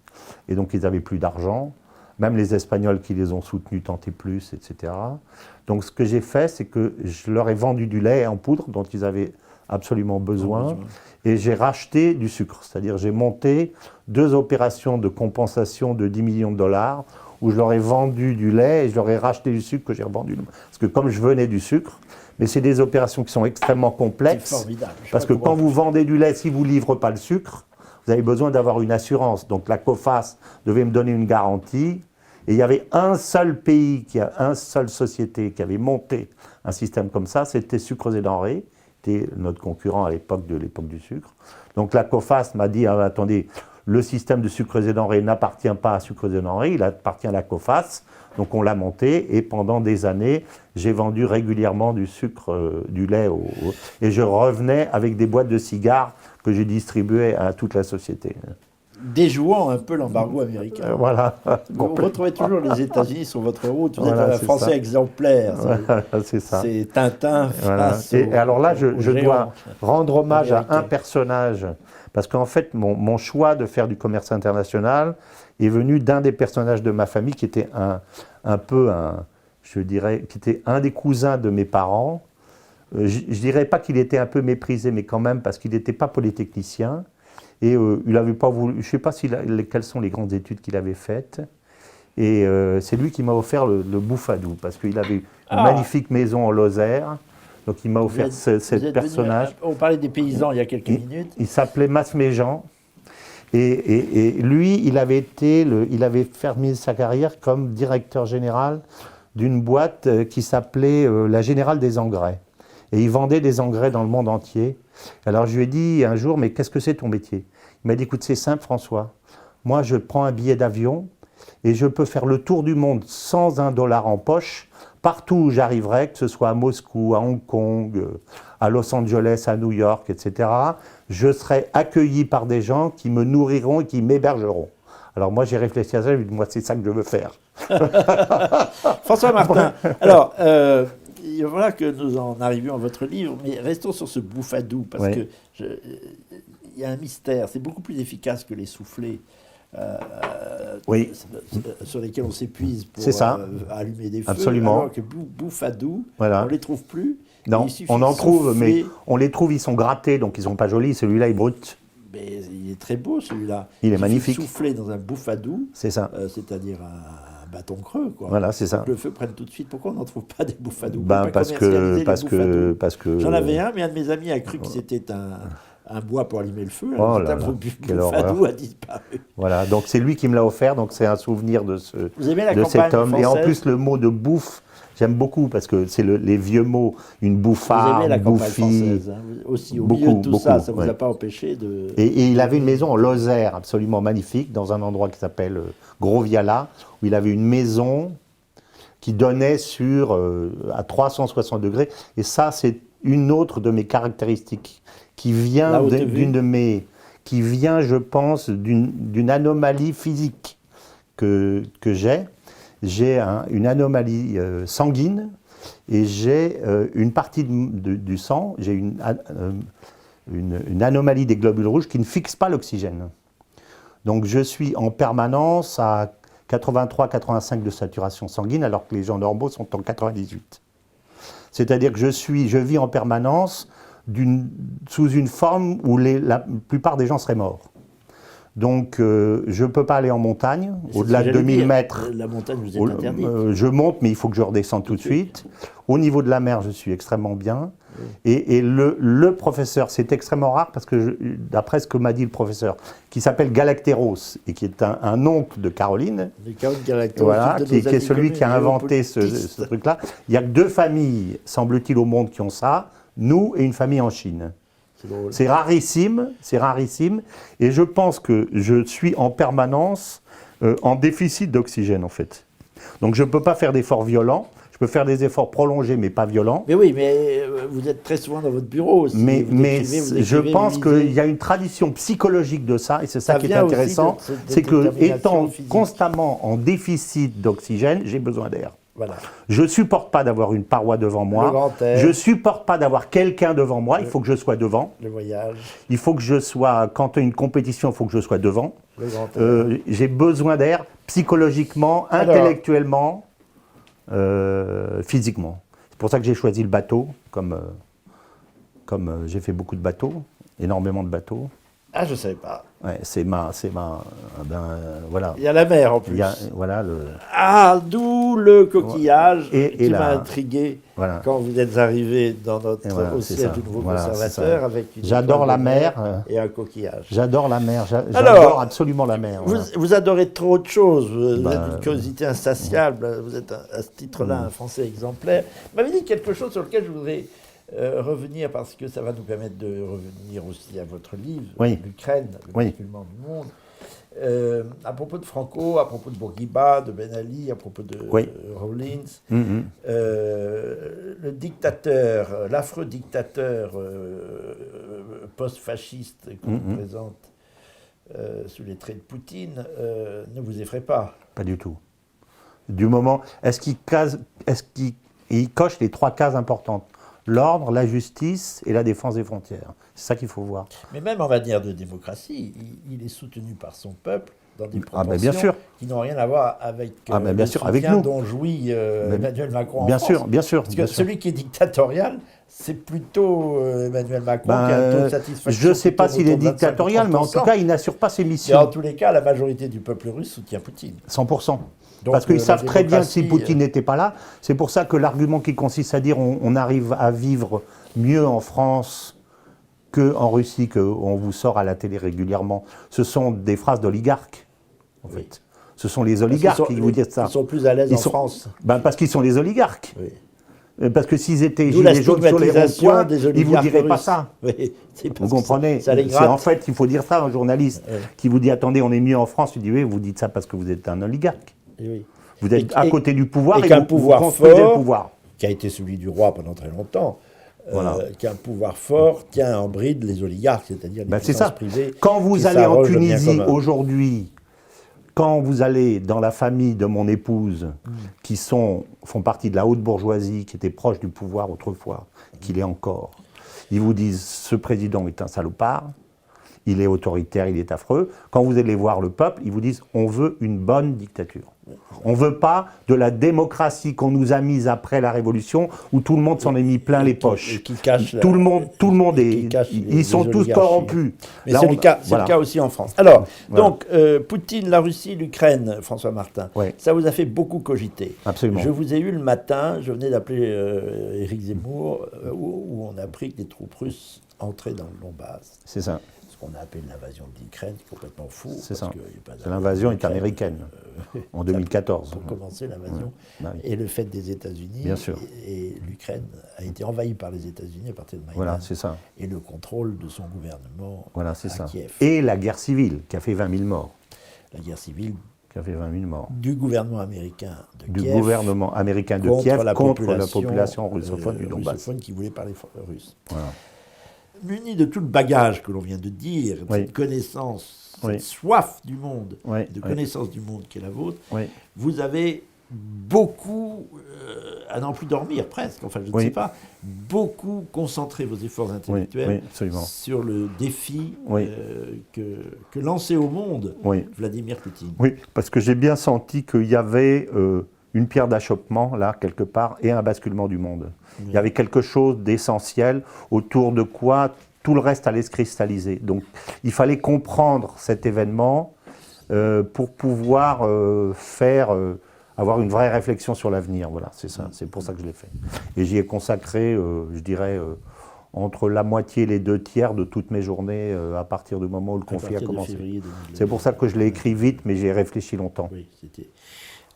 Et donc, ils n'avaient plus d'argent. Même les Espagnols qui les ont soutenus tentaient plus, etc. Donc, ce que j'ai fait, c'est que je leur ai vendu du lait en poudre dont ils avaient absolument besoin. Et j'ai racheté du sucre. C'est-à-dire, j'ai monté 2 opérations de compensation de 10 millions de dollars où je leur ai vendu du lait et je leur ai racheté du sucre que j'ai revendu. Parce que comme je venais du sucre, mais c'est des opérations qui sont extrêmement complexes. C'est formidable. Parce que quand vous vendez du lait, si vous ne livrez pas le sucre, vous avez besoin d'avoir une assurance. Donc la COFAS devait me donner une garantie. Et il y avait un seul pays, une seule société qui avait monté un système comme ça, c'était Sucres et Denrées, c'était notre concurrent à l'époque du sucre. Donc la COFAS m'a dit, ah, attendez, le système de Sucres et Denrées n'appartient pas à Sucres et Denrées, il appartient à la COFAS. Donc on l'a monté et pendant des années, j'ai vendu régulièrement du sucre, du lait et je revenais avec des boîtes de cigares que je distribuais à toute la société. Déjouant un peu l'embargo américain. Voilà. Vous retrouvez toujours les États-Unis sur votre route. Vous Voilà, êtes un c'est Français ça. exemplaire. Voilà, c'est ça. C'est Tintin Voilà. face Et alors là, je géant dois rendre hommage à un américain. personnage, parce qu'en fait, mon choix de faire du commerce international est venu d'un des personnages de ma famille qui était je dirais, qui était un des cousins de mes parents. Je dirais pas qu'il était un peu méprisé, mais quand même, parce qu'il n'était pas polytechnicien. Et il n'avait pas voulu, je ne sais pas quelles sont les grandes études qu'il avait faites. Et c'est lui qui m'a offert le Bouffadou, parce qu'il avait une magnifique maison en Lozère. Donc il m'a offert ce personnage. On parlait des paysans il y a quelques minutes. Il s'appelait Masméjean. Et lui, il avait terminé sa carrière comme directeur général d'une boîte qui s'appelait la Générale des Engrais. Et il vendait des engrais dans le monde entier. Alors je lui ai dit un jour, mais qu'est-ce que c'est ton métier? Il m'a dit, écoute, c'est simple François. Moi, je prends un billet d'avion et je peux faire le tour du monde sans $1 en poche, partout où j'arriverai, que ce soit à Moscou, à Hong Kong, à Los Angeles, à New York, etc. Je serai accueilli par des gens qui me nourriront et qui m'hébergeront. Alors moi, j'ai réfléchi à ça, je lui ai dit, moi, c'est ça que je veux faire. François Martin, alors, voilà que nous en arrivions à votre livre, mais restons sur ce Bouffadou, parce que il y a un mystère, c'est beaucoup plus efficace que les soufflets. Sur lesquels on s'épuise pour allumer des feux. Absolument. Alors que Bouffadou, voilà. On ne les trouve plus. Non, on en trouve, mais on les trouve, ils sont grattés, donc ils ne sont pas jolis. Celui-là est brut. Mais il est très beau, celui-là. Il est magnifique. Souffler dans un Bouffadou, c'est ça. C'est-à-dire un bâton creux, quoi. Voilà, c'est ça. Que le feu prenne tout de suite. Pourquoi on n'en trouve pas des Bouffadous? Parce que j'en avais un, mais un de mes amis a cru que c'était un bois pour allumer le feu. Oh là là, Bouffadou a disparu. Voilà, donc c'est lui qui me l'a offert, donc c'est un souvenir de cet homme. Française? Et en plus, le mot de bouffe, j'aime beaucoup parce que c'est les vieux mots, une bouffard, vous aimez la campagne bouffie. Française, hein, aussi, au milieu de tout ça, ça ne vous a pas empêché de... Et il avait une maison en Lozère absolument magnifique, dans un endroit qui s'appelle Gros-Viala, où il avait une maison qui donnait à 360 degrés. Et ça, c'est une autre de mes caractéristiques qui vient je pense, d'une anomalie physique que j'ai. J'ai une anomalie sanguine et j'ai une partie du sang, j'ai une anomalie des globules rouges qui ne fixe pas l'oxygène. Donc je suis en permanence à 83-85 de saturation sanguine alors que les gens normaux sont en 98. C'est-à-dire que je vis en permanence sous une forme où la plupart des gens seraient morts. Donc, je ne peux pas aller en montagne, au-delà de 2000 mètres. La montagne vous est interdite. Je monte, mais il faut que je redescende tout de suite. Au niveau de la mer, je suis extrêmement bien. Oui. Et le professeur, c'est extrêmement rare parce que, d'après ce que m'a dit le professeur, qui s'appelle Galactéros et qui est un oncle de Caroline, voilà, qui est celui qui a inventé ce truc-là. Il n'y a que 2 familles, semble-t-il, au monde qui ont ça, nous et une famille en Chine. C'est rarissime, et je pense que je suis en permanence en déficit d'oxygène, en fait. Donc je ne peux pas faire d'efforts violents, je peux faire des efforts prolongés, mais pas violents. Mais oui, mais vous êtes très souvent dans votre bureau aussi. Mais je pense qu'il y a une tradition psychologique de ça, et c'est ça qui est intéressant, c'est que, étant constamment en déficit d'oxygène, j'ai besoin d'air. Voilà. Je ne supporte pas d'avoir une paroi devant moi. Je ne supporte pas d'avoir quelqu'un devant moi. Il faut que je sois devant. Le voyage. Il faut que je sois, quand il y a une compétition, il faut que je sois devant. J'ai besoin d'air psychologiquement, intellectuellement, physiquement. C'est pour ça que j'ai choisi le bateau, comme j'ai fait beaucoup de bateaux, énormément de bateaux. Ah, je ne savais pas. Ouais, voilà. Il y a la mer en plus. Il y a, voilà Ah, d'où le coquillage Et qui m'a la- intrigué voilà. quand vous êtes arrivé dans Et voilà, au c'est siège ça. du nouveau Voilà, c'est conservateur ça. avec une J'adore étoile la de mer. et un coquillage. J'adore la mer. Alors, J'adore absolument la mer. Voilà. Vous adorez trop de choses, vous Bah, êtes d'une curiosité insatiable, vous êtes à ce titre-là un Français exemplaire. Vous m'avez dit quelque chose sur lequel je voudrais revenir parce que ça va nous permettre de revenir aussi à votre livre, Oui. l'Ukraine, le Oui. basculement du monde. À propos de Franco, à propos de Bourguiba, de Ben Ali, à propos de Oui. Rawlins, Mhm. le dictateur, l'affreux dictateur post-fasciste qu'on nous présente sous les traits de Poutine ne vous effraie pas. Pas du tout. Du moment, est-ce qu'il coche les 3 cases importantes? L'ordre, la justice et la défense des frontières. C'est ça qu'il faut voir. Mais même en matière de démocratie, il est soutenu par son peuple dans des Ah ben, proportions bien sûr. qui n'ont rien à voir avec Ah ben, bien le sûr, avec soutien nous. dont jouit Emmanuel Macron en Bien France. sûr, bien sûr. Parce que bien sûr. celui qui est dictatorial, c'est plutôt Emmanuel Macron Ben, qui a un taux de satisfaction. je ne sais pas plutôt s'il est autour de 25 ou dictatorial, mais en 30%. tout cas, il n'assure pas ses Et en missions. tous les cas, la majorité du peuple russe soutient Poutine. 100%. Donc, Parce qu'ils la savent très bien que si démocratie, Poutine n'était pas là, c'est pour ça que l'argument qui consiste à dire on arrive à vivre mieux en France qu'en Russie, qu'on vous sort à la télé régulièrement, ce sont des phrases d'oligarques, en Oui. fait. Ce sont les oligarques qui vous disent ça. Ils sont plus à l'aise Ils en sont- France. Ben, parce qu'ils sont les oligarques. Oui. Parce que s'ils étaient D'où la gilets jaunes sur les stigmatisation ronds-points, des ils ne vous oligarques diraient pas russes. ça. Oui, c'est parce Vous que comprenez? ça les C'est gratte. en fait, il faut dire ça à un journaliste Ouais. qui vous dit attendez, on est mieux en France. Il dit oui, vous dites ça parce que vous êtes un oligarque. Et oui. Vous êtes Et- à et- côté du pouvoir et et, qu'un vous pouvoir construisez fort- le pouvoir. Qui a été celui du roi pendant très longtemps, Voilà. qu'un pouvoir fort tient en bride les oligarques, c'est-à-dire les Ben, c'est puissances ça. privées. Quand vous qui allez en s'arrogent le bien Tunisie commun. aujourd'hui, quand vous allez dans la famille de mon épouse, qui font partie de la haute bourgeoisie, qui était proche du pouvoir autrefois, qu'il est encore, ils vous disent ce président est un salopard, il est autoritaire, il est affreux. Quand vous allez voir le peuple, ils vous disent on veut une bonne dictature. On ne veut pas de la démocratie qu'on nous a mise après la Révolution, où tout le monde s'en est mis plein les poches. Qui cache Tout le monde qui est. cache Ils sont tous oligarchies. corrompus. Mais Là, c'est on- le cas, voilà. aussi en France. Alors, Voilà. donc, Poutine, la Russie, l'Ukraine, François Martin, Ouais. ça vous a fait beaucoup cogiter. Absolument. Je vous ai eu le matin, je venais d'appeler Éric Zemmour, où on a appris que les troupes russes entraient dans le Donbass. C'est ça. Ce qu'on a appelé l'invasion de l'Ukraine, c'est complètement fou. C'est parce ça. qu'il y a pas L'invasion est d'Ukraine, américaine, en ça, 2014. Pour commencer l'invasion. Bah oui. Et le fait des États-Unis. Bien sûr. Et l'Ukraine a été envahie par les États-Unis à partir de Maïdan. Voilà, c'est ça. Et le contrôle de son gouvernement Voilà, c'est à ça. Kiev. Et la guerre civile, qui a fait 20 000 morts. La guerre civile Qui a fait 20 000 morts. du gouvernement américain de Du Kiev gouvernement américain de Kiev contre la population russophone du Donbass. russophone qui voulait parler russe. Voilà. Muni de tout le bagage que l'on vient de dire, Oui. cette connaissance, Oui. cette soif du monde, Oui, de oui. connaissance du monde qui est la vôtre, Oui. vous avez beaucoup, à n'en plus dormir presque, enfin je ne Oui. sais pas, beaucoup concentré vos efforts Oui, intellectuels oui, absolument. sur le défi Oui. que lançait au monde Oui. Vladimir Poutine. Oui, parce que j'ai bien senti qu'il y avait une pierre d'achoppement, là, quelque part, et un basculement du monde. Il y avait quelque chose d'essentiel autour de quoi tout le reste allait se cristalliser. Donc, il fallait comprendre cet événement pour pouvoir avoir une vraie réflexion sur l'avenir. Voilà, c'est ça. C'est pour ça que je l'ai fait. Et j'y ai consacré, je dirais, entre la moitié et les 2 tiers de toutes mes journées à partir du moment où le À conflit a partir de commencé. février 2000. C'est pour ça que je l'ai écrit vite, mais j'ai réfléchi longtemps. Oui, c'était.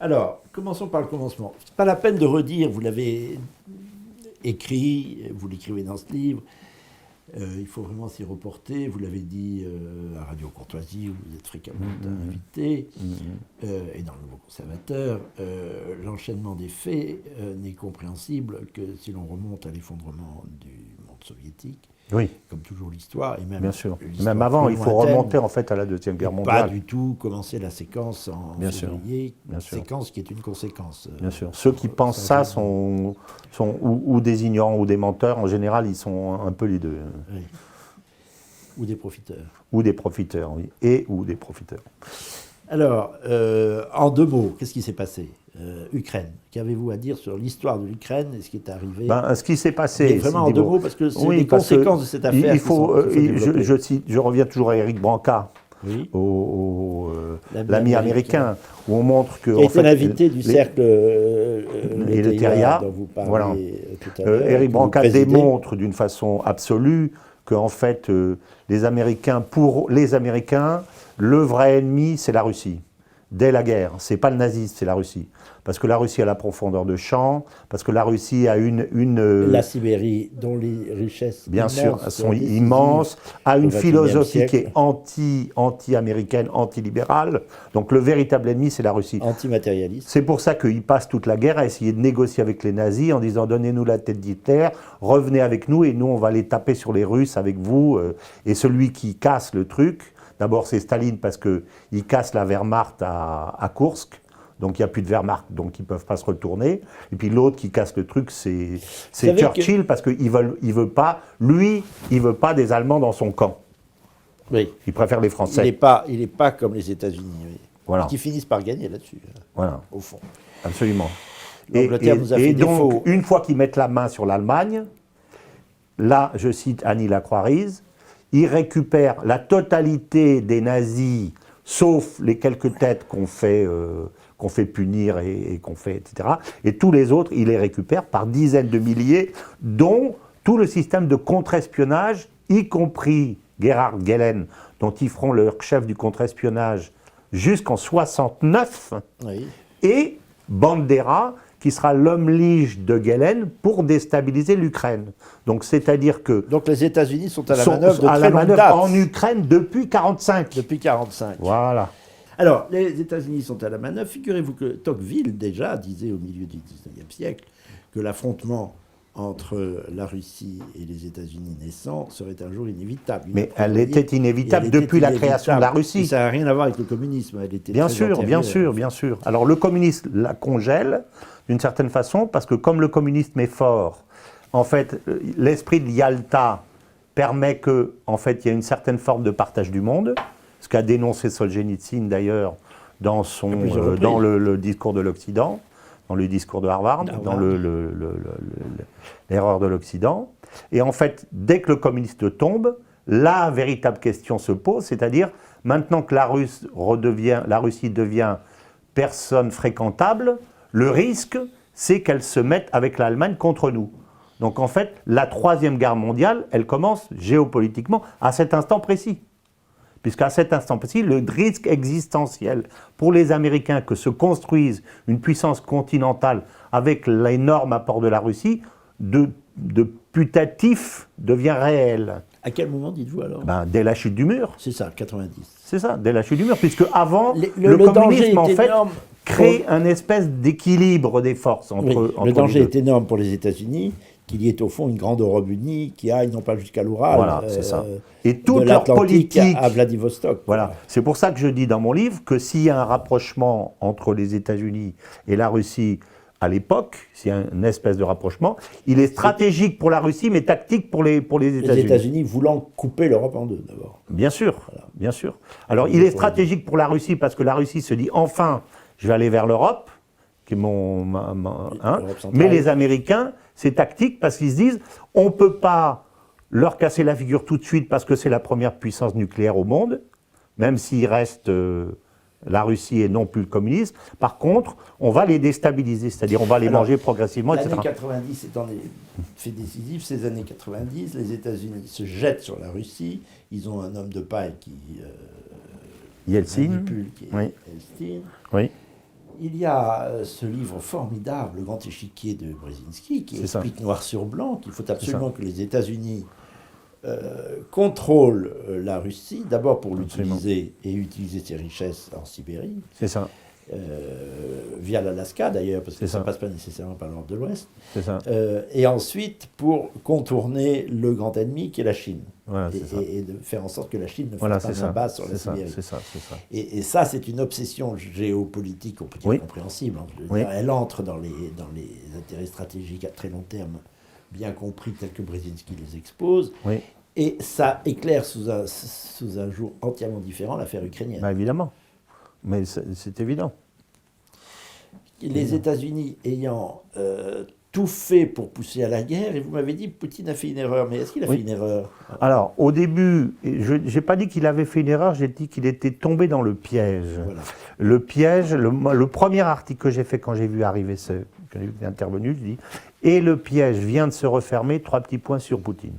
Alors, commençons par le commencement. C'est pas la peine de redire, vous l'avez écrit, vous l'écrivez dans ce livre. Il faut vraiment s'y reporter. Vous l'avez dit à Radio Courtoisie, où vous êtes fréquemment invité, et dans le Nouveau Conservateur. L'enchaînement des faits n'est compréhensible que si l'on remonte à l'effondrement du monde soviétique, Oui, comme toujours l'histoire, et même bien sûr. l'histoire Même avant, plus il faut lointaine, remonter en fait à la Deuxième Guerre pas mondiale. du tout commencer la séquence en Bien sûr, février, bien sûr. séquence qui est une conséquence. Bien sûr. Ceux qui pensent ça sont ou des ignorants ou des menteurs. En général, ils sont un peu les deux. Oui. Ou des profiteurs. Ou des profiteurs, oui. Et ou des profiteurs. Alors, en 2 mots, qu'est-ce qui s'est passé Ukraine. Qu'avez-vous à dire sur l'histoire de l'Ukraine et ce qui est arrivé? Ce qui s'est passé... Mais vraiment en deux mots, parce que c'est les conséquences de cette affaire je reviens toujours à Éric Branca, oui. L'ami américain, où on montre que... Qui a été l'invité du cercle Eleutheria, dont vous parlez voilà. tout à l'heure. Éric Branca démontre d'une façon absolue que, en fait, pour les Américains, le vrai ennemi, c'est la Russie. Dès la guerre, c'est pas le nazisme, c'est la Russie. Parce que la Russie a la profondeur de champ, parce que la Russie a la Sibérie, dont les richesses bien sûr sont immenses, a une philosophie qui est anti-américaine, anti-libérale. Donc le véritable ennemi, c'est la Russie. Antimatérialiste. C'est pour ça qu'il passe toute la guerre à essayer de négocier avec les nazis en disant « Donnez-nous la tête d'Hitler, revenez avec nous et nous, on va les taper sur les Russes avec vous. » Et celui qui casse le truc, d'abord c'est Staline parce qu'il casse la Wehrmacht à Koursk. Donc il n'y a plus de Wehrmacht, donc ils ne peuvent pas se retourner. Et puis l'autre qui casse le truc, c'est Churchill, parce qu'il veut pas, lui, il veut pas des Allemands dans son camp. Oui. Il préfère les Français. Il n'est pas comme les États-Unis, oui. Voilà. Qui finissent par gagner là-dessus, voilà. Au fond. Absolument. L'Angleterre nous a fait défaut. Donc, une fois qu'ils mettent la main sur l'Allemagne, là, je cite Annie Lacroix-Riz, ils récupèrent la totalité des nazis, sauf les quelques têtes qu'on fait punir et qu'on fait, etc. Et tous les autres, ils les récupèrent par dizaines de milliers, dont tout le système de contre-espionnage, y compris Gerhard Gehlen, dont ils feront leur chef du contre-espionnage jusqu'en 69, oui. Et Bandera, qui sera l'homme lige de Gehlen pour déstabiliser l'Ukraine. Donc c'est-à-dire que... Donc les États-Unis sont à la manœuvre de très longue date. En Ukraine depuis 1945. Depuis 1945. Voilà. Alors, les États-Unis sont à la manœuvre. Figurez-vous que Tocqueville, déjà, disait au milieu du XIXe siècle que l'affrontement entre la Russie et les États-Unis naissants serait un jour inévitable. Mais elle était inévitable depuis la création de la Russie. Et ça n'a rien à voir avec le communisme. Elle était bien sûr. Alors le communisme la congèle d'une certaine façon, parce que comme le communisme est fort, en fait, l'esprit de Yalta permet que, en fait, il y a une certaine forme de partage du monde, ce qu'a dénoncé Solzhenitsyn d'ailleurs dans le discours de l'Occident, dans le discours de Harvard, dans l'erreur de l'Occident. Et en fait, dès que le communiste tombe, la véritable question se pose, c'est-à-dire maintenant que la Russie devient personne fréquentable, le risque, c'est qu'elle se mette avec l'Allemagne contre nous. Donc en fait, la Troisième Guerre mondiale, elle commence géopolitiquement à cet instant précis. Puisqu'à cet instant précis, le risque existentiel pour les Américains que se construise une puissance continentale avec l'énorme apport de la Russie, de putatif, devient réel. À quel moment dites-vous alors? Dès la chute du mur. C'est ça, 90. C'est ça, dès la chute du mur, puisque avant, le communisme en fait crée un espèce d'équilibre des forces entre le danger est énorme pour les États-Unis, qu'il y ait au fond une grande Europe unie qui aille non pas jusqu'à l'Oural, voilà, c'est ça. Et toute de leur politique à Vladivostok. Voilà, c'est pour ça que je dis dans mon livre que s'il y a un rapprochement entre les États-Unis et la Russie à l'époque, s'il y a une espèce de rapprochement, il est stratégique pour la Russie, mais tactique pour les États-Unis. Les États-Unis voulant couper l'Europe en deux, d'abord. Bien sûr, voilà. Bien sûr. Alors, il est stratégique pour la Russie parce que la Russie se dit, enfin, je vais aller vers l'Europe, qui est mais les Américains, c'est tactique parce qu'ils se disent, on ne peut pas leur casser la figure tout de suite parce que c'est la première puissance nucléaire au monde, même s'il reste la Russie et non plus le communisme. Par contre, on va les déstabiliser, c'est-à-dire on va les manger progressivement, etc. Les années 90 étant des faits décisifs, ces années 90, les États-Unis se jettent sur la Russie, ils ont un homme de paille qui manipule, qui est Yeltsin. Oui. Il y a ce livre formidable, Le Grand Échiquier de Brzezinski, qui explique noir sur blanc qu'il faut absolument que les États-Unis contrôlent la Russie, d'abord pour l'utiliser et utiliser ses richesses en Sibérie. C'est ça. Via l'Alaska d'ailleurs, parce que ça ne passe pas nécessairement par l'Europe de l'Ouest. C'est ça. Et ensuite pour contourner le grand ennemi qui est la Chine. Voilà, et de faire en sorte que la Chine ne fasse pas de base sur la Sibérie. C'est ça. Et ça, c'est une obsession géopolitique, on peut dire compréhensible. Elle entre dans les intérêts stratégiques à très long terme, bien compris tels que Brzezinski les expose. Oui. Et ça éclaire sous un jour entièrement différent l'affaire ukrainienne. Évidemment. Mais c'est évident. les États-Unis ayant tout fait pour pousser à la guerre, et vous m'avez dit Poutine a fait une erreur, mais est-ce qu'il a fait une erreur? Alors, au début, je n'ai pas dit qu'il avait fait une erreur, j'ai dit qu'il était tombé dans le piège. Voilà. Le piège, le premier article que j'ai fait quand j'ai vu arriver quand j'ai vu intervenu, je dis « Et le piège vient de se refermer, 3 petits points sur Poutine ».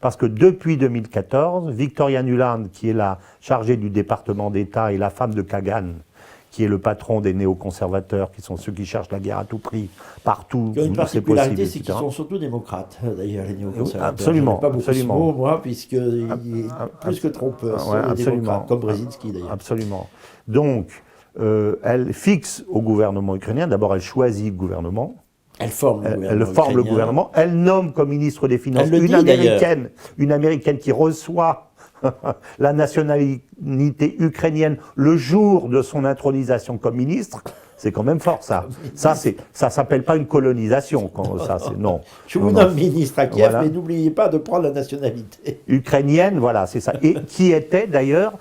Parce que depuis 2014, Victoria Nuland, qui est la chargée du département d'État et la femme de Kagan, qui est le patron des néoconservateurs, qui sont ceux qui cherchent la guerre à tout prix, partout Il y a une où c'est particularité, possible, c'est qu'ils etc. sont surtout démocrates, d'ailleurs, les néoconservateurs. Absolument, Je n'aime pas beaucoup absolument. ce mot, moi, puisqu'il est plus que trompeur. Ce Ouais, sont les absolument. démocrates, comme Brzezinski, d'ailleurs. Absolument. Donc, elle fixe au gouvernement ukrainien, d'abord elle choisit le gouvernement, Elle forme le gouvernement. elle forme le ukrainien. gouvernement, elle nomme comme ministre des Finances Elle le dit, une Américaine qui reçoit la nationalité ukrainienne le jour de son intronisation comme ministre. C'est quand même fort, ça. Ça s'appelle pas une colonisation. Non. Je vous nomme ministre à Kiev, mais n'oubliez pas de prendre la nationalité. Ukrainienne, voilà, c'est ça. Et qui était d'ailleurs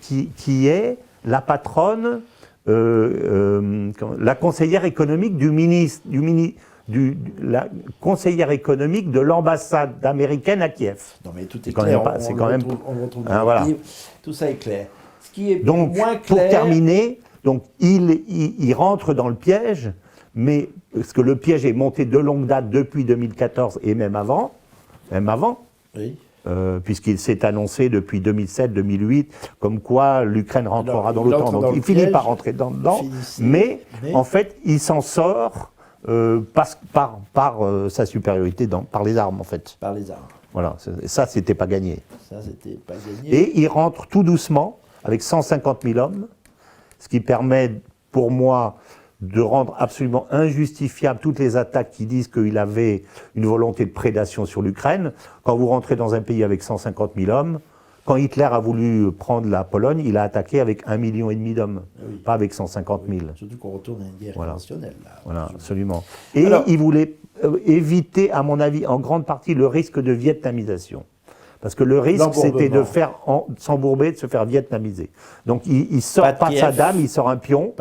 qui est la patronne, la conseillère économique la conseillère économique de l'ambassade américaine à Kiev. Non mais tout est clair, on le retrouve dans le livre, tout ça est clair. Ce qui est donc, moins clair... pour terminer, donc, il rentre dans le piège, mais parce que le piège est monté de longue date depuis 2014 et même avant, oui. Puisqu'il s'est annoncé depuis 2007-2008, comme quoi l'Ukraine rentrera dans l'OTAN. Donc il finit par rentrer dedans, mais en fait, il s'en sort par sa supériorité, par les armes, en fait. Par les armes. Voilà, ça, c'était pas gagné. Ça, c'était pas gagné. Et il rentre tout doucement, avec 150 000 hommes, ce qui permet, pour moi, de rendre absolument injustifiable toutes les attaques qui disent qu'il avait une volonté de prédation sur l'Ukraine. Quand vous rentrez dans un pays avec 150 000 hommes, quand Hitler a voulu prendre la Pologne, il a attaqué avec 1,5 million d'hommes, pas avec 150 000. Surtout qu'on retourne à une guerre conventionnelle. Voilà, absolument. Et alors, il voulait éviter, à mon avis, en grande partie, le risque de vietnamisation. Parce que le risque, c'était de s'embourber, de se faire vietnamiser. Donc, il sort pas Saddam, il sort un pion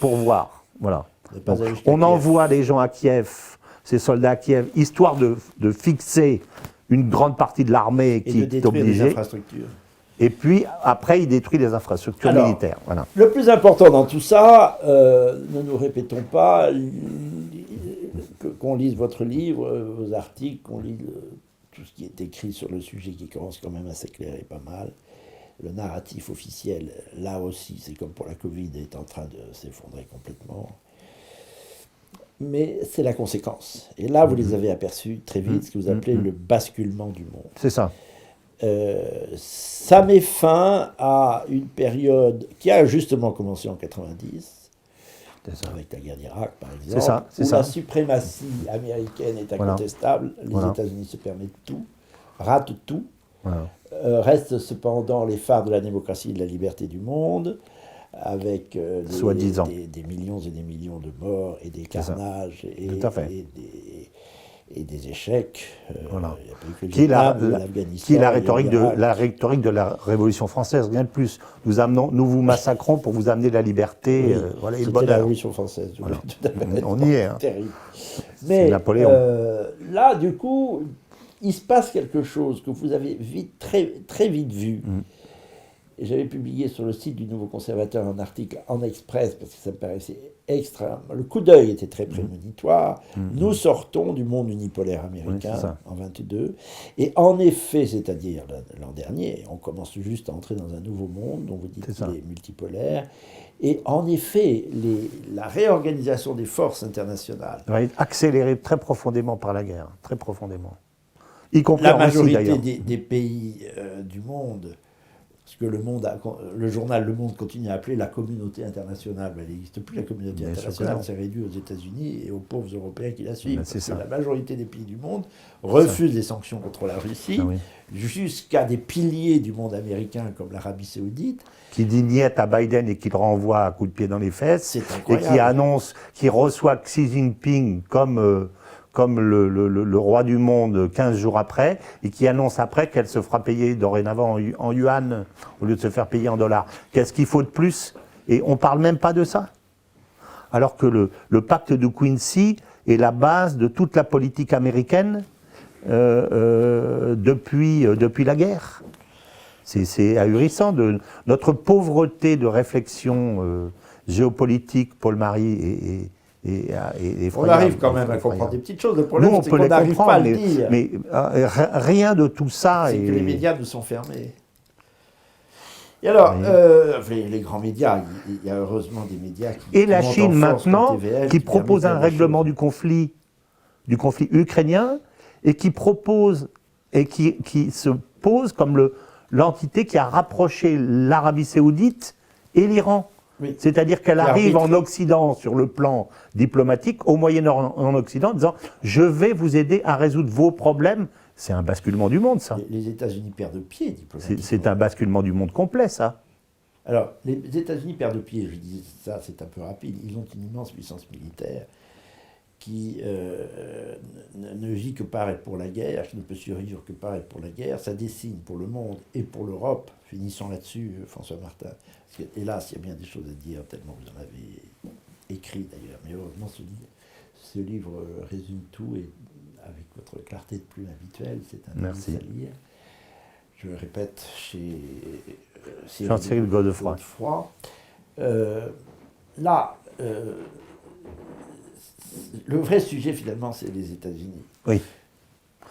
pour voir. Voilà. Donc, on envoie les gens à Kiev, ces soldats à Kiev, histoire de fixer une grande partie de l'armée qui est obligée. Et puis, après, il détruit les infrastructures militaires. Voilà. Le plus important dans tout ça, ne nous répétons pas, qu'on lise votre livre, vos articles, qu'on lise tout ce qui est écrit sur le sujet qui commence quand même à s'éclairer pas mal. Le narratif officiel, là aussi, c'est comme pour la Covid, est en train de s'effondrer complètement. Mais c'est la conséquence. Et là, vous les avez aperçus très vite, ce que vous appelez le basculement du monde. C'est ça. Ça met fin à une période qui a justement commencé en 90, avec la guerre d'Irak, par exemple, où la suprématie américaine est incontestable, les États-Unis se permettent tout, ratent tout. Restent cependant les phares de la démocratie et de la liberté du monde, avec des millions et des millions de morts et des carnages et des échecs. Qui est la rhétorique de la Révolution française, rien de plus. Nous vous massacrons pour vous amener la liberté et le bonheur. La Révolution française. Voilà. On y est. Hein. Terrible. Mais Napoléon. Là, du coup, il se passe quelque chose que vous avez très vite vu. Et j'avais publié sur le site du Nouveau Conservateur un article en express, parce que ça me paraissait extrême. Le coup d'œil était très prémonitoire. Nous sortons du monde unipolaire américain en 22. Et en effet, c'est-à-dire l'an dernier, on commence juste à entrer dans un nouveau monde, dont vous dites qu'il est multipolaire. Et en effet, la réorganisation des forces internationales va être accélérée très profondément par la guerre, très profondément. Y compris la en Russie, majorité des pays du monde, ce que le journal Le Monde continue à appeler la communauté internationale. Elle n'existe plus, la communauté internationale, c'est réduit aux États-Unis et aux pauvres Européens qui la suivent. Parce que la majorité des pays du monde refusent les sanctions contre la Russie, jusqu'à des piliers du monde américain comme l'Arabie Saoudite. Qui dit niet à Biden et qui le renvoie à coups de pied dans les fesses, et qui reçoit Xi Jinping comme le roi du monde 15 jours après, et qui annonce après qu'elle se fera payer dorénavant en yuan au lieu de se faire payer en dollars. Qu'est-ce qu'il faut de plus? Et on ne parle même pas de ça. alors que le pacte de Quincy est la base de toute la politique américaine depuis la guerre. C'est ahurissant. Notre pauvreté de réflexion géopolitique, Paul Marie est on arrive quand même à comprendre des petites choses. Le problème, c'est qu'on n'arrive pas à le dire. Mais rien de tout ça. C'est que les médias nous sont fermés. Et alors, les grands médias, il y a heureusement des médias qui... Et la Chine maintenant, qui propose un règlement du conflit ukrainien, et qui propose, et qui se pose comme l'entité qui a rapproché l'Arabie Saoudite et l'Iran. Oui. C'est-à-dire qu'elle arrive en Occident sur le plan diplomatique, au Moyen-Orient en Occident, en disant « je vais vous aider à résoudre vos problèmes ». C'est un basculement du monde, ça. Les États-Unis perdent pied diplomatiquement. C'est un basculement du monde complet, ça. Alors, les États-Unis perdent pied, je dis ça, c'est un peu rapide. Ils ont une immense puissance militaire qui ne vit que par et pour la guerre, qui ne peut survivre que par et pour la guerre. Ça dessine pour le monde et pour l'Europe. Finissons là-dessus, François Martin. Parce que, hélas, il y a bien des choses à dire, tellement vous en avez écrit d'ailleurs. Mais heureusement, ce livre résume tout et avec votre clarté de plume habituelle, c'est un livre à lire. Je le répète, chez Jean-Cyril Godefroy. Là, le vrai sujet finalement, c'est les États-Unis. Oui.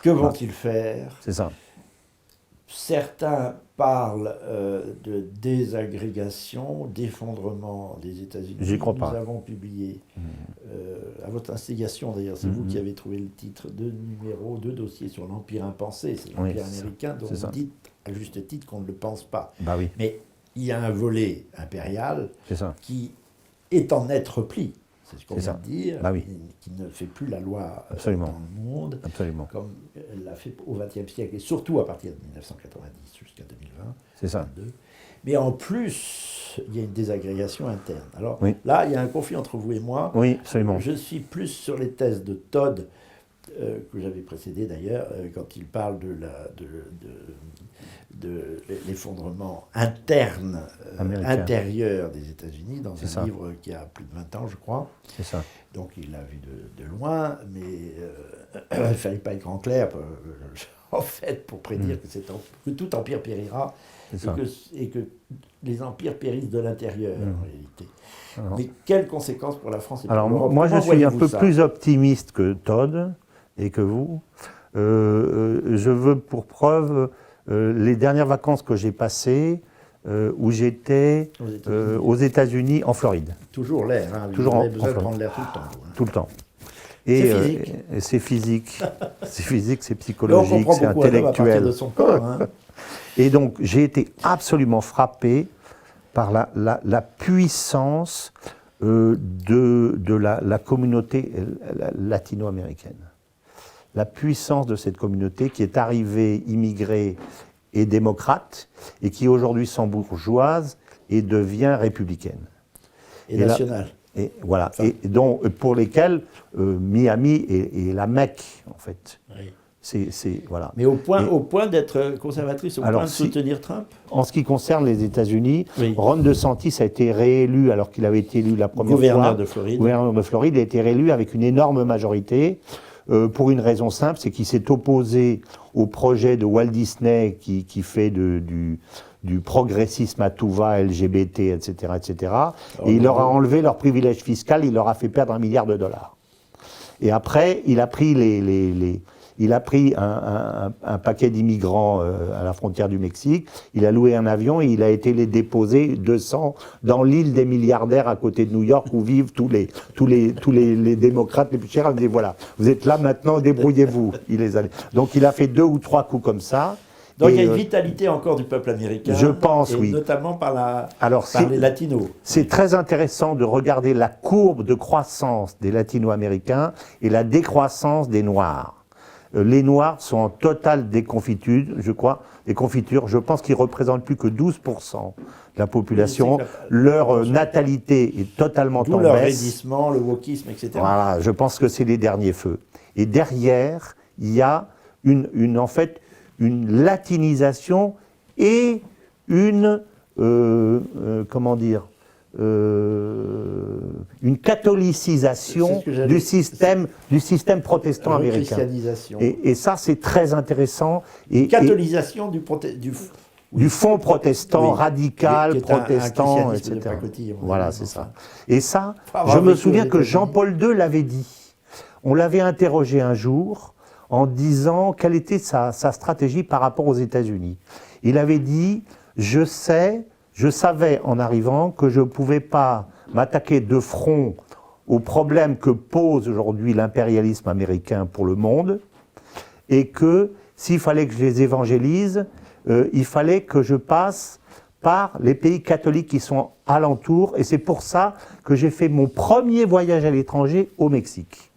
Que vont-ils faire? C'est ça. Certains parlent de désagrégation, d'effondrement des États-Unis. J'y crois pas. Nous avons publié, à votre instigation d'ailleurs, c'est vous qui avez trouvé le titre, deux dossiers sur l'Empire impensé, c'est l'Empire américain, dont vous dites à juste titre qu'on ne le pense pas. Bah oui. Mais il y a un volet impérial qui est en net repli. C'est ce qu'on vient de dire, qui ne fait plus la loi dans le monde, comme elle l'a fait au XXe siècle, et surtout à partir de 1990 jusqu'à 2020. C'est ça. 2022. Mais en plus, il y a une désagrégation interne. Alors là, il y a un conflit entre vous et moi. Oui, absolument. Je suis plus sur les thèses de Todd, que j'avais précédé d'ailleurs, quand il parle de l'effondrement interne, intérieur des États-Unis, dans un livre qui a plus de 20 ans, je crois. C'est ça. Donc il l'a vu de loin, mais il ne fallait pas être grand clair, en fait, pour prédire que tout empire périra et que les empires périssent de l'intérieur, en réalité. Alors, mais quelles conséquences pour la France et pour l'Europe? Alors, moi, je suis un peu plus optimiste que Todd et que vous. Je veux pour preuve les dernières vacances que j'ai passées où j'étais aux États-Unis, en Floride. Toujours l'air, hein. Toujours vous avez besoin de prendre l'air tout le temps. Hein. Tout le temps. C'est physique. C'est physique, c'est psychologique, c'est intellectuel. De son corps, hein. Et donc, j'ai été absolument frappé par la puissance de la communauté latino-américaine. La puissance de cette communauté qui est arrivée, immigrée et démocrate, et qui aujourd'hui s'embourgeoise et devient républicaine. Et nationale. Et voilà, et donc pour lesquels Miami est la Mecque, en fait. Oui. Voilà. Mais au point d'être conservatrice, au point de soutenir Trump? En ce qui concerne les États-Unis, Ron DeSantis a été réélu, alors qu'il avait été élu la première fois. Gouverneur de Floride. Il a été réélu avec une énorme majorité, pour une raison simple, c'est qu'il s'est opposé au projet de Walt Disney qui fait du progressisme à tout va, LGBT, etc., etc. Et il leur a enlevé leur privilège fiscal, il leur a fait perdre $1 milliard. Et après, il a pris un paquet d'immigrants à la frontière du Mexique, il a loué un avion et il a été les déposer 200 dans l'île des milliardaires à côté de New York où vivent tous les démocrates les plus chers. Il dit voilà, vous êtes là maintenant, débrouillez-vous. Donc il a fait 2 ou 3 coups comme ça. Donc il y a une vitalité encore du peuple américain. Je pense, oui. Notamment par les latinos. C'est très intéressant de regarder la courbe de croissance des latino-américains et la décroissance des noirs. Les Noirs sont en totale déconfiture, je crois. Je pense qu'ils représentent plus que 12% de la population. Leur natalité est totalement en baisse. Leur raidissement, le wokisme, etc. Voilà, je pense que c'est les derniers feux. Et derrière, il y a en fait une latinisation et une une catholicisation du système protestant américain. Christianisation. Et ça, c'est très intéressant. Catholisation du fond protestant, oui, radical, qui est protestant, un etc. de pacotille, Voilà, c'est ça. Et ça, avoir je me vécu souviens aux que États-Unis. Jean-Paul II l'avait dit. On l'avait interrogé un jour en disant quelle était sa stratégie par rapport aux États-Unis. Il avait dit, je savais en arrivant que je ne pouvais pas m'attaquer de front aux problèmes que pose aujourd'hui l'impérialisme américain pour le monde, et que s'il fallait que je les évangélise, il fallait que je passe par les pays catholiques qui sont alentours, et c'est pour ça que j'ai fait mon premier voyage à l'étranger au Mexique.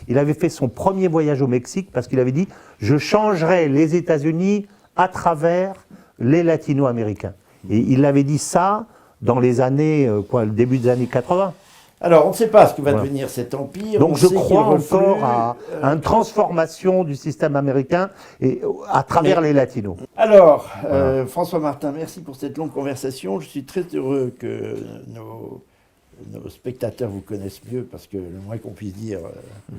Il avait fait son premier voyage au Mexique parce qu'il avait dit « je changerai les États-Unis à travers les latino-américains ». Et il avait dit ça dans les années, le début des années 80. Alors, on ne sait pas ce que va Voilà. devenir cet empire. Donc on je sait crois qu'il reflue, encore à une transformation du système américain et à travers les latinos. Alors, François Martin, merci pour cette longue conversation. Je suis très heureux que nos spectateurs vous connaissent mieux, parce que le moins qu'on puisse dire,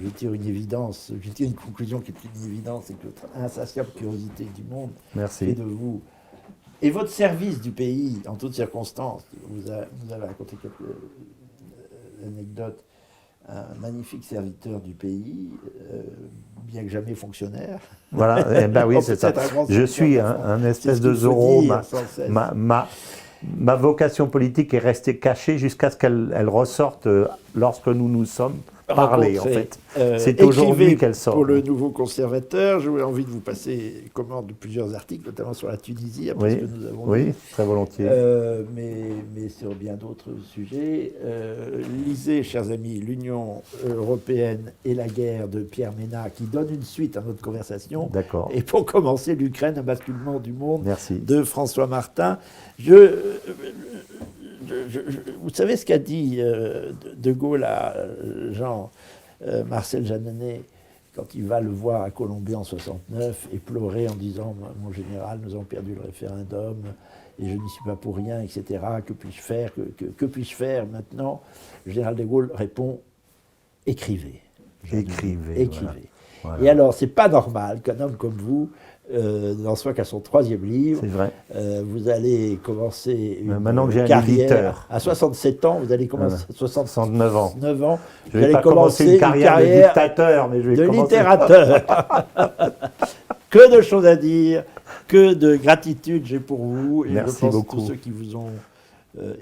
je tire une conclusion qui est une évidence, c'est que votre insatiable curiosité du monde Merci. fait de vous, et votre service du pays, en toutes circonstances. Vous avez raconté quelques anecdotes. Un magnifique serviteur du pays, bien que jamais fonctionnaire. Voilà, eh ben oui, c'est ça. Je suis un espèce de Zorro. Ma vocation politique est restée cachée jusqu'à ce qu'elle ressorte lorsque nous nous sommes parlé, en fait. C'est aujourd'hui qu'elle sort. Pour le Nouveau Conservateur, j'avais envie de vous passer commande de plusieurs articles, notamment sur la Tunisie, après ce que nous avons oui, dit. très volontiers. Mais sur bien d'autres sujets. Lisez, chers amis, l'Union européenne et la guerre de Pierre Ménard, qui donne une suite à notre conversation. D'accord. Et pour commencer, l'Ukraine, un basculement du monde, Merci. de François Martin. Vous savez ce qu'a dit De Gaulle à Marcel Jeanneney quand il va le voir à Colombie en 69 et pleurer en disant « Mon général, nous avons perdu le référendum et je n'y suis pas pour rien, etc. Que puis-je faire, que puis-je faire maintenant ?» Le général de Gaulle répond « Écrivez. » Écrivez. Voilà. Et alors, c'est pas normal qu'un homme comme vous n'en soit qu'à son 3e livre. C'est vrai. Vous allez commencer une maintenant que j'ai un carrière éditeur. À 67 ans, vous allez commencer à 69 ans. 9 ans. Je vais pas commencer une carrière de dictateur, mais je vais de commencer littérateur. Que de choses à dire, que de gratitude j'ai pour vous. Et merci je pense beaucoup. tous ceux qui vous ont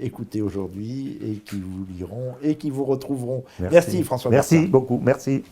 écouté aujourd'hui et qui vous liront et qui vous retrouveront. Merci François. Merci Martin. beaucoup. Merci.